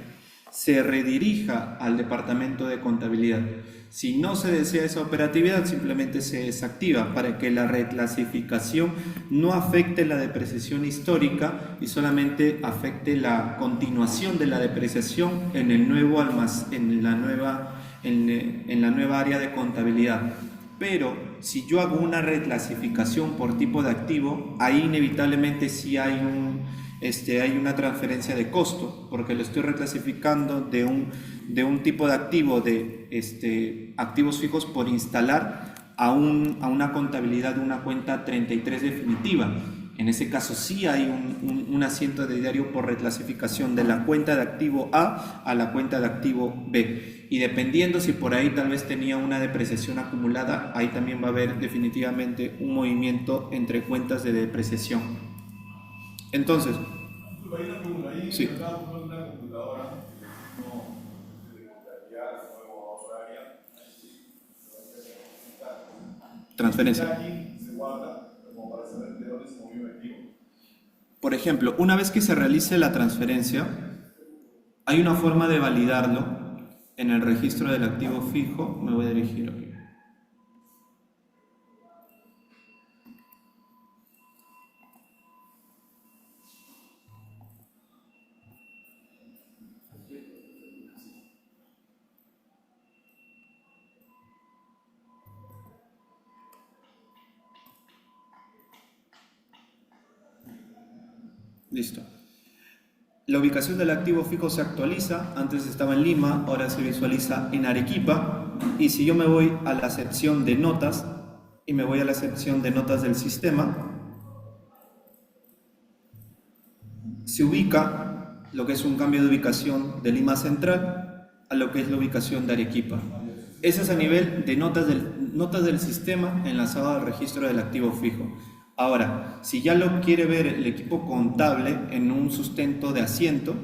se redirija al departamento de contabilidad. Si no se desea esa operatividad, simplemente se desactiva para que la reclasificación no afecte la depreciación histórica y solamente afecte la continuación de la depreciación en el nuevo en la nueva área de contabilidad. Pero si yo hago una reclasificación por tipo de activo, ahí inevitablemente sí hay una transferencia de costo, porque lo estoy reclasificando de un tipo de activo de activos fijos por instalar a una contabilidad de una cuenta 33 definitiva. En ese caso sí hay un asiento de diario por reclasificación de la cuenta de activo A la cuenta de activo B. Y dependiendo si por ahí tal vez tenía una depreciación acumulada, ahí también va a haber definitivamente un movimiento entre cuentas de depreciación. Entonces, hay una pregunta ahí. Sí. Una computadora, no de contabilidad, nuevo horaria, transferencia. aquí se guarda como para saber de dónde se movió el activo. Por ejemplo, una vez que se realice la transferencia, hay una forma de validarlo en el registro del activo fijo. Me voy a dirigir aquí. Listo. La ubicación del activo fijo se actualiza. Antes estaba en Lima, ahora se visualiza en Arequipa. Y si yo me voy a la sección de notas y me voy a la sección de notas del sistema, se ubica lo que es un cambio de ubicación de Lima Central a lo que es la ubicación de Arequipa. Ese es a nivel de notas del sistema enlazado al registro del activo fijo. Ahora, si ya lo quiere ver el equipo contable en un sustento de asiento,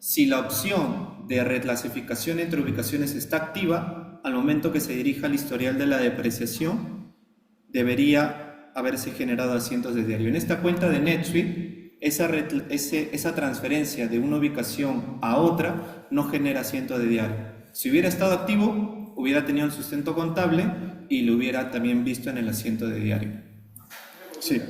si la opción de reclasificación entre ubicaciones está activa, al momento que se dirija al historial de la depreciación, debería haberse generado asientos de diario. En esta cuenta de NetSuite, esa transferencia de una ubicación a otra no genera asiento de diario. Si hubiera estado activo, hubiera tenido el sustento contable y lo hubiera también visto en el asiento de diario. Sí.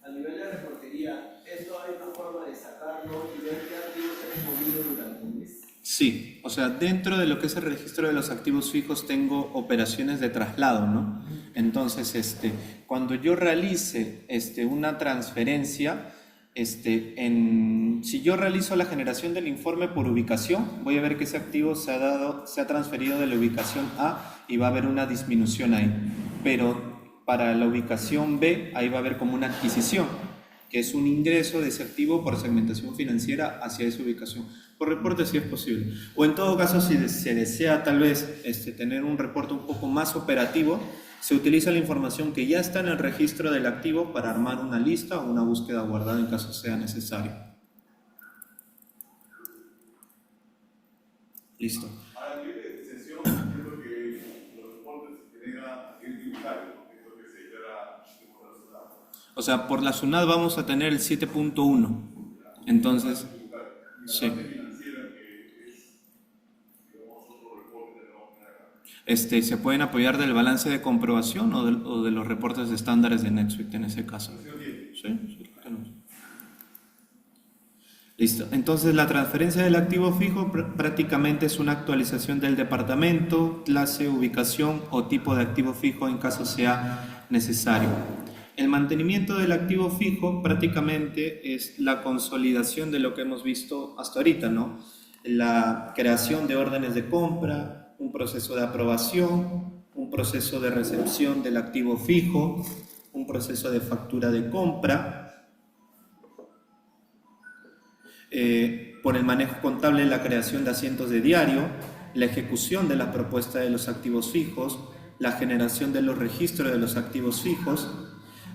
A nivel de reportería, ¿esto hay una forma de sacarlo y ver qué activos se han movido durante un mes? Sí, o sea, dentro de lo que es el registro de los activos fijos tengo operaciones de traslado, ¿no? Entonces, cuando yo realice una transferencia, si yo realizo la generación del informe por ubicación, voy a ver que ese activo se ha transferido de la ubicación A y va a haber una disminución ahí. Pero para la ubicación B, ahí va a haber como una adquisición, que es un ingreso de ese activo por segmentación financiera hacia esa ubicación. Por reporte sí es posible. O en todo caso, si se desea tal vez tener un reporte un poco más operativo, se utiliza la información que ya está en el registro del activo para armar una lista o una búsqueda guardada en caso sea necesario. Listo. A nivel de sesión, creo que los reportes se generan a nivel tributario. O sea, por la SUNAT vamos a tener el 7.1. Entonces, sí. Se pueden apoyar del balance de comprobación o de los reportes de estándares de NetSuite en ese caso. Sí, tenemos. Listo. Entonces, la transferencia del activo fijo prácticamente es una actualización del departamento, clase, ubicación o tipo de activo fijo en caso sea necesario. El mantenimiento del activo fijo prácticamente es la consolidación de lo que hemos visto hasta ahorita, ¿no? La creación de órdenes de compra, un proceso de aprobación, un proceso de recepción del activo fijo, un proceso de factura de compra, por el manejo contable, la creación de asientos de diario, la ejecución de la propuesta de los activos fijos, la generación de los registros de los activos fijos.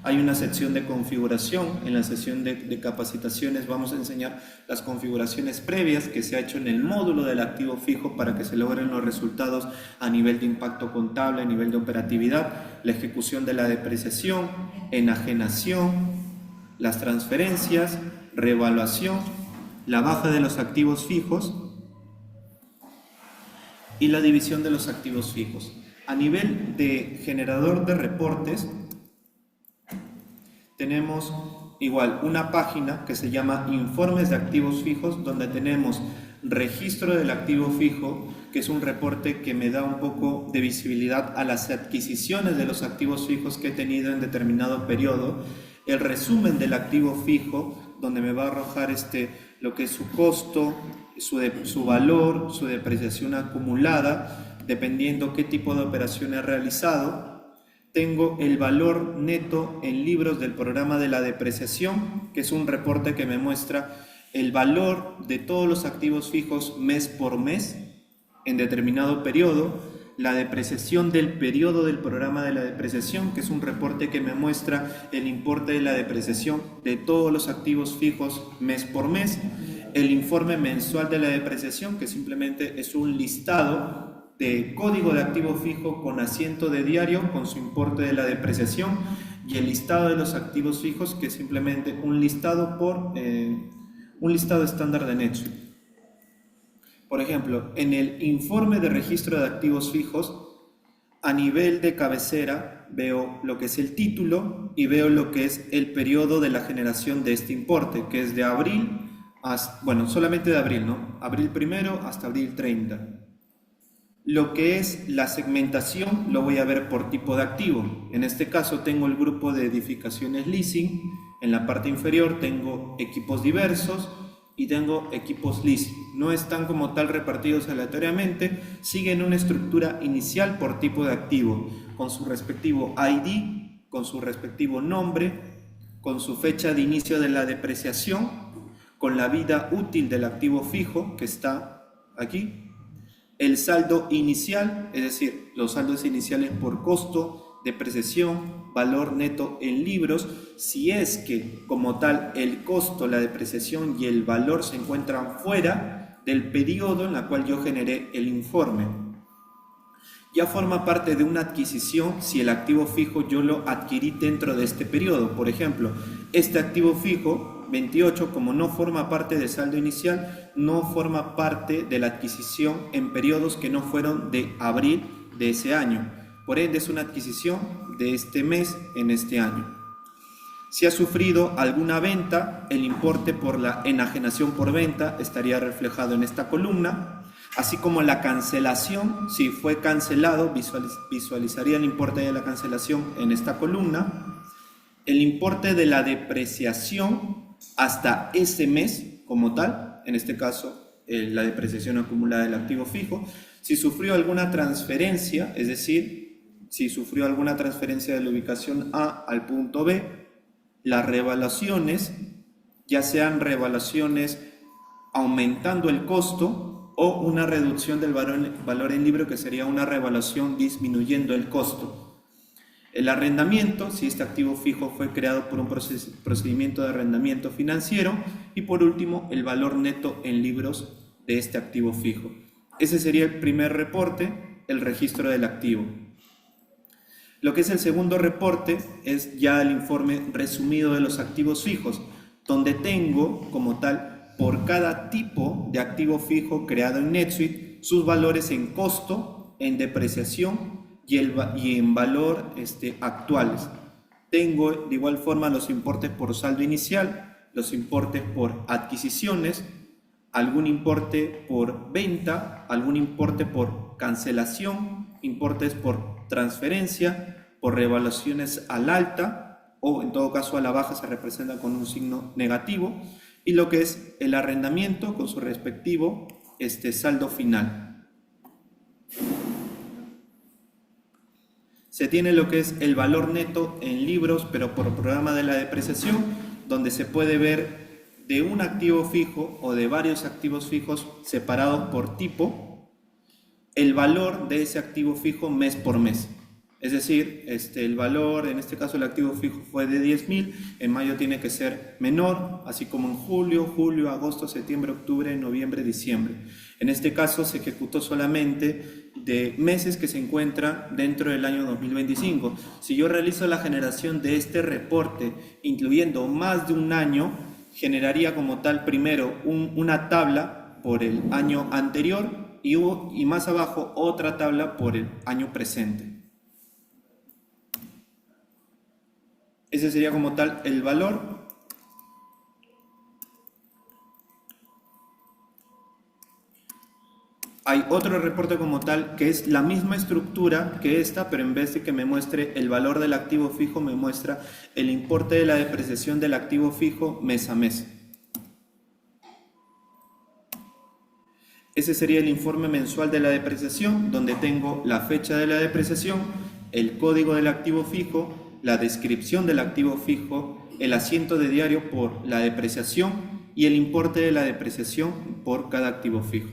Hay una sección de configuración. En la sesión de capacitaciones vamos a enseñar las configuraciones previas que se ha hecho en el módulo del activo fijo para que se logren los resultados a nivel de impacto contable, a nivel de operatividad, la ejecución de la depreciación, enajenación, las transferencias, reevaluación, la baja de los activos fijos y la división de los activos fijos. A nivel de generador de reportes, tenemos igual una página que se llama Informes de Activos Fijos, donde tenemos registro del activo fijo, que es un reporte que me da un poco de visibilidad a las adquisiciones de los activos fijos que he tenido en determinado periodo, el resumen del activo fijo, donde me va a arrojar lo que es su costo, su valor, su depreciación acumulada, dependiendo qué tipo de operación he realizado. Tengo el valor neto en libros del programa de la depreciación, que es un reporte que me muestra el valor de todos los activos fijos mes por mes en determinado periodo, la depreciación del periodo del programa de la depreciación, que es un reporte que me muestra el importe de la depreciación de todos los activos fijos mes por mes, el informe mensual de la depreciación, que simplemente es un listado de código de activo fijo con asiento de diario con su importe de la depreciación, y el listado de los activos fijos, que es simplemente un listado un listado estándar de NetSuite. Por ejemplo, en el informe de registro de activos fijos, a nivel de cabecera veo lo que es el título y veo lo que es el periodo de la generación de este importe, que es de abril, solamente de abril, ¿no? Abril 1 hasta abril 30. Lo que es la segmentación lo voy a ver por tipo de activo. En este caso tengo el grupo de edificaciones leasing. En la parte inferior tengo equipos diversos y tengo equipos leasing. No están como tal repartidos aleatoriamente, siguen una estructura inicial por tipo de activo, con su respectivo ID, con su respectivo nombre, con su fecha de inicio de la depreciación, con la vida útil del activo fijo que está aquí, el saldo inicial, es decir, los saldos iniciales por costo, depreciación, valor neto en libros, si es que como tal el costo, la depreciación y el valor se encuentran fuera del periodo en el cual yo generé el informe. Ya forma parte de una adquisición si el activo fijo yo lo adquirí dentro de este periodo. Por ejemplo, este activo fijo 28, como no forma parte del saldo inicial, no forma parte de la adquisición en periodos que no fueron de abril de ese año. Por ende, es una adquisición de este mes en este año. Si ha sufrido alguna venta, el importe por la enajenación por venta estaría reflejado en esta columna, así como la cancelación, si fue cancelado, visualizaría el importe de la cancelación en esta columna, el importe de la depreciación hasta ese mes como tal, en este caso la depreciación acumulada del activo fijo, si sufrió alguna transferencia, es decir, si sufrió alguna transferencia de la ubicación A al punto B, las revaluaciones, ya sean revaluaciones aumentando el costo o una reducción del valor en libro, que sería una revaluación disminuyendo el costo. El arrendamiento, si este activo fijo fue creado por un procedimiento de arrendamiento financiero, y por último el valor neto en libros de este activo fijo. Ese sería el primer reporte, el registro del activo. Lo que es el segundo reporte es ya el informe resumido de los activos fijos, donde tengo como tal por cada tipo de activo fijo creado en NetSuite sus valores en costo, en depreciación y en valor actuales. Tengo de igual forma los importes por saldo inicial, los importes por adquisiciones, algún importe por venta, algún importe por cancelación, importes por transferencia, por revaluaciones al alta o en todo caso a la baja se representa con un signo negativo, y lo que es el arrendamiento con su respectivo saldo final. Se tiene lo que es el valor neto en libros, pero por programa de la depreciación, donde se puede ver de un activo fijo o de varios activos fijos separados por tipo, el valor de ese activo fijo mes por mes. Es decir, el valor, en este caso el activo fijo fue de 10.000, en mayo tiene que ser menor, así como en julio, agosto, septiembre, octubre, noviembre, diciembre. En este caso se ejecutó solamente de meses que se encuentran dentro del año 2025. Si yo realizo la generación de este reporte, incluyendo más de un año, generaría como tal primero una tabla por el año anterior y más abajo otra tabla por el año presente. Ese sería como tal el valor. Hay otro reporte como tal que es la misma estructura que esta, pero en vez de que me muestre el valor del activo fijo, me muestra el importe de la depreciación del activo fijo mes a mes. Ese sería el informe mensual de la depreciación, donde tengo la fecha de la depreciación, el código del activo fijo, la descripción del activo fijo, el asiento de diario por la depreciación y el importe de la depreciación por cada activo fijo.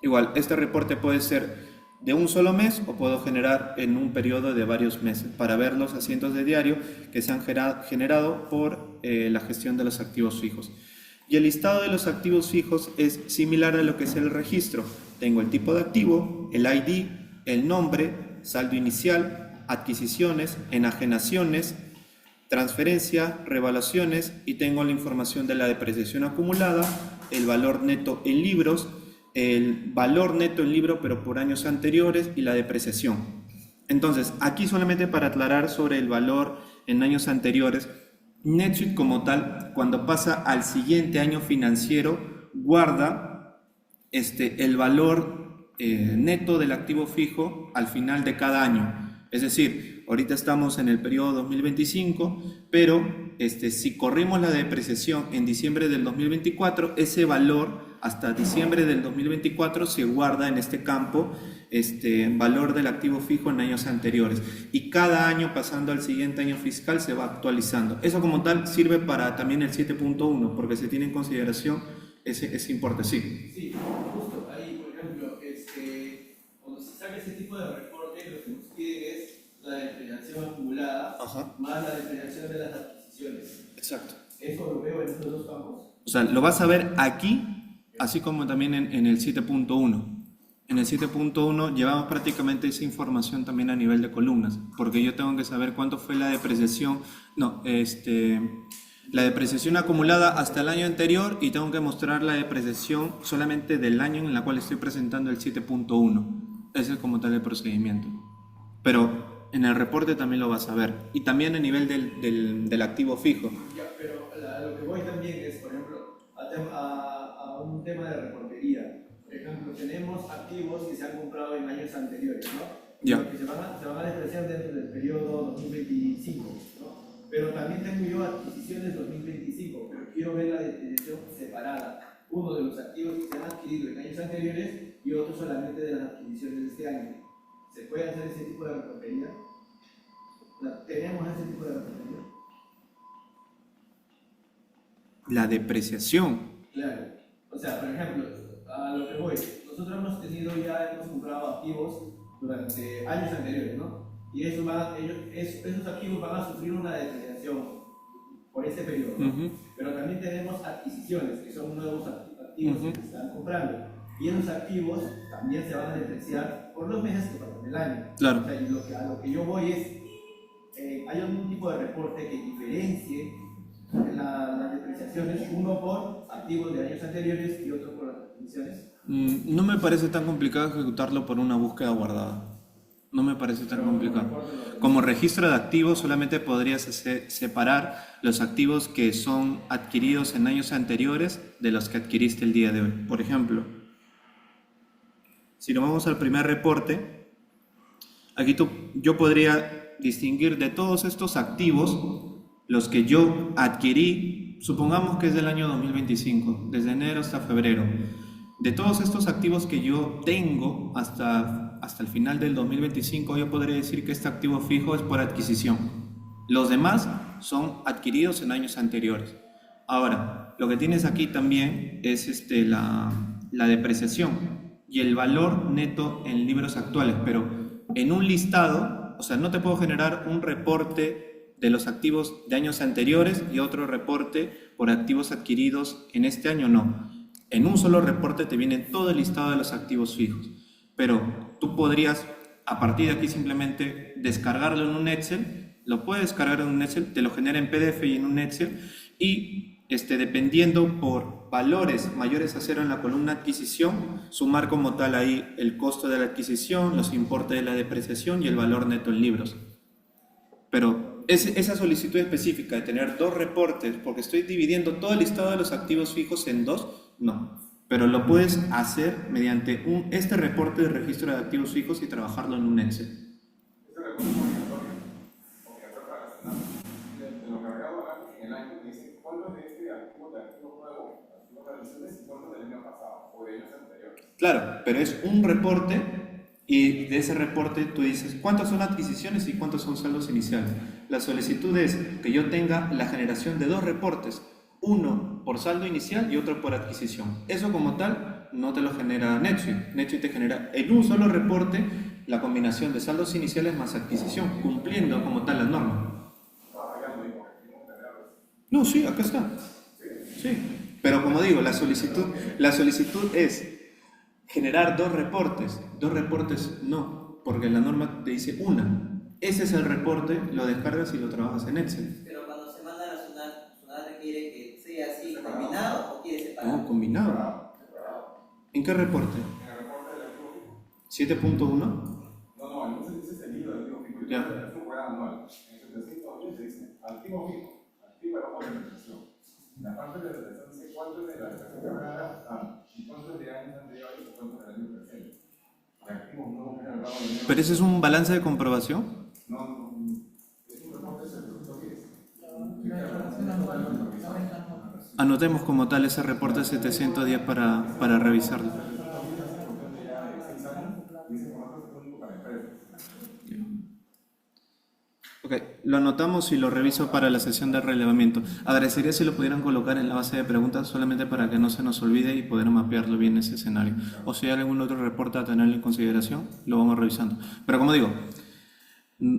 Igual, este reporte puede ser de un solo mes o puedo generar en un periodo de varios meses para ver los asientos de diario que se han generado por la gestión de los activos fijos. Y el listado de los activos fijos es similar a lo que es el registro. Tengo el tipo de activo, el ID, el nombre, saldo inicial, adquisiciones, enajenaciones, transferencia, revaluaciones y tengo la información de la depreciación acumulada, el valor neto en libros, el valor neto en libro pero por años anteriores y la depreciación. Entonces, aquí solamente para aclarar sobre el valor en años anteriores, NetSuite como tal, cuando pasa al siguiente año financiero, guarda el valor neto del activo fijo al final de cada año. Es decir, ahorita estamos en el periodo 2025, pero si corrimos la depreciación en diciembre del 2024, ese valor hasta diciembre del 2024 se guarda en este campo valor del activo fijo en años anteriores y cada año pasando al siguiente año fiscal se va actualizando. Eso como tal sirve para también el 7.1 porque se tiene en consideración ese importe, sí. Sí, justo ahí, por ejemplo, cuando se saca ese tipo de reporte, lo que nos pide es la depreciación acumulada. Ajá. Más la depreciación de las adquisiciones. Exacto. Eso lo veo en estos dos campos. O sea, lo vas a ver aquí, así como también en el 7.1. En el 7.1 llevamos prácticamente esa información también a nivel de columnas, porque yo tengo que saber cuánto fue la depreciación, la depreciación acumulada hasta el año anterior y tengo que mostrar la depreciación solamente del año en el cual estoy presentando el 7.1. Ese es como tal el procedimiento. Pero en el reporte también lo vas a ver. Y también a nivel del activo fijo. Ya, pero lo que voy también es, por ejemplo, a un tema de reportería. Por ejemplo, tenemos activos que se han comprado en años anteriores, ¿no? Ya. Que se van a depreciar dentro del periodo 2025, ¿no? Pero también tengo yo adquisiciones 2025, pero quiero ver la depreciación separada. Uno de los activos que se han adquirido en años anteriores y otro solamente de las adquisiciones de este año. ¿Se puede hacer ese tipo de reportería? ¿Tenemos ese tipo de reportería? La depreciación. Claro. O sea, por ejemplo, a lo que voy, nosotros hemos comprado activos durante años anteriores, ¿no? Y esos activos van a sufrir una depreciación por ese periodo, ¿no? Pero también tenemos adquisiciones, que son nuevos activos que se están comprando. Y esos activos también se van a depreciar por los meses que pasan del año. Claro. O sea, y a lo que yo voy es, hay algún tipo de reporte que diferencie las depreciaciones, uno por activos de años anteriores y otro por las adquisiciones. No me parece tan complicado ejecutarlo por una búsqueda guardada. No me parece tan complicado. Como registro de activos solamente podrías separar los activos que son adquiridos en años anteriores de los que adquiriste el día de hoy. Por ejemplo, si nos vamos al primer reporte, aquí yo podría distinguir de todos estos activos los que yo adquirí, supongamos que es del año 2025, desde enero hasta febrero. De todos estos activos que yo tengo hasta el final del 2025, yo podría decir que este activo fijo es por adquisición. Los demás son adquiridos en años anteriores. Ahora, lo que tienes aquí también es la depreciación y el valor neto en libros actuales, pero en un listado, o sea, no te puedo generar un reporte de los activos de años anteriores y otro reporte por activos adquiridos en este año, no. En un solo reporte te viene todo el listado de los activos fijos, pero tú podrías a partir de aquí simplemente descargarlo en un Excel, lo puedes descargar en un Excel, te lo genera en PDF y en un Excel y dependiendo por valores mayores a cero en la columna adquisición, sumar como tal ahí el costo de la adquisición, los importes de la depreciación y el valor neto en libros. Pero esa solicitud específica de tener 2 reportes, porque estoy dividiendo todo el listado de los activos fijos en 2, no. Pero lo puedes hacer mediante este reporte de registro de activos fijos y trabajarlo en un Excel. Ese reporte es obligatorio, porque está para gastar. De lo cargado en el año, dice cuánto de este activo nuevo, activos tradicionales y cuánto del año pasado o de años anteriores. Claro, pero es un reporte y de ese reporte tú dices cuántas son adquisiciones y cuántos son saldos iniciales. La solicitud es que yo tenga la generación de 2 reportes, uno por saldo inicial y otro por adquisición. Eso como tal no te lo genera NetSuite. NetSuite te genera en un solo reporte la combinación de saldos iniciales más adquisición, cumpliendo como tal la norma. No, sí, acá está. Sí. Pero como digo, la solicitud es generar 2 reportes. 2 reportes no, porque la norma te dice una. Ese es el reporte, lo descargas y lo trabajas en Excel. Pero cuando se manda a la SUNAT requiere que sea así combinado o quiere separado. No, combinado. ¿En qué reporte? En el reporte del activo fijo. 7.1. No, entonces dice el libro del activo fijo. Ya. Es un programa anual. En el 710 se dice activo fijo, activo de bajo representación. La parte de la representación dice cuánto es de la representación cargada y cuánto es de años anteriores y cuánto es del año presente. De activos nuevos que han grabado en el año. ¿Pero ese es un balance de comprobación? No, es un reporte de 710. Anotemos como tal ese reporte 710 para revisarlo. Ok, lo anotamos y lo reviso para la sesión de relevamiento. Agradecería si lo pudieran colocar en la base de preguntas solamente para que no se nos olvide y poder mapearlo bien ese escenario. O si hay algún otro reporte a tener en consideración, lo vamos revisando. Pero como digo,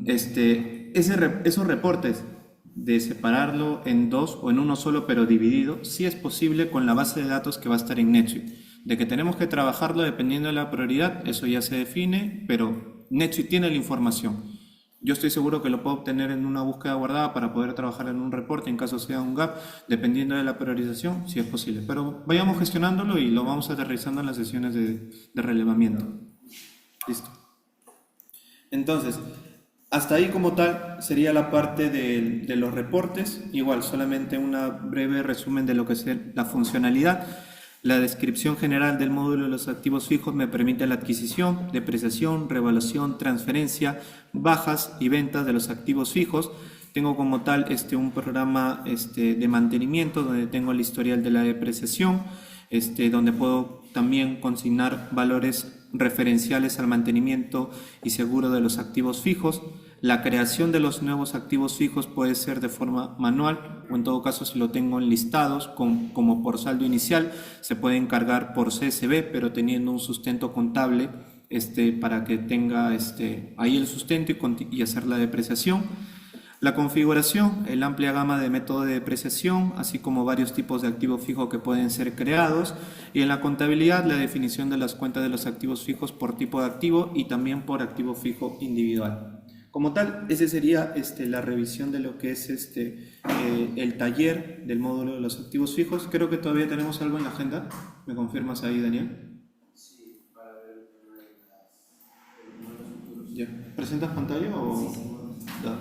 esos reportes de separarlo en 2 o en uno solo pero dividido, sí es posible con la base de datos que va a estar en NetSuite. De que tenemos que trabajarlo dependiendo de la prioridad, eso ya se define, pero NetSuite tiene la información. Yo estoy seguro que lo puedo obtener en una búsqueda guardada para poder trabajar en un reporte en caso sea un gap, dependiendo de la priorización, si es posible. Pero vayamos gestionándolo y lo vamos aterrizando en las sesiones de relevamiento. Listo. Entonces, hasta ahí como tal sería la parte de los reportes. Igual, solamente una breve resumen de lo que es la funcionalidad. La descripción general del módulo de los activos fijos me permite la adquisición, depreciación, revaluación, transferencia, bajas y ventas de los activos fijos. Tengo como tal un programa de mantenimiento donde tengo el historial de la depreciación, donde puedo también consignar valores referenciales al mantenimiento y seguro de los activos fijos. La creación de los nuevos activos fijos puede ser de forma manual o en todo caso si lo tengo en listados como por saldo inicial se puede encargar por CSV pero teniendo un sustento contable para que tenga ahí el sustento y hacer la depreciación. La configuración, la amplia gama de métodos de depreciación, así como varios tipos de activos fijos que pueden ser creados. Y en la contabilidad, la definición de las cuentas de los activos fijos por tipo de activo y también por activo fijo individual. Como tal, esa sería la revisión de lo que es el taller del módulo de los activos fijos. Creo que todavía tenemos algo en la agenda. ¿Me confirmas ahí, Daniel? Sí, para ver Ya. ¿Presentas pantalla o...? Sí. Da.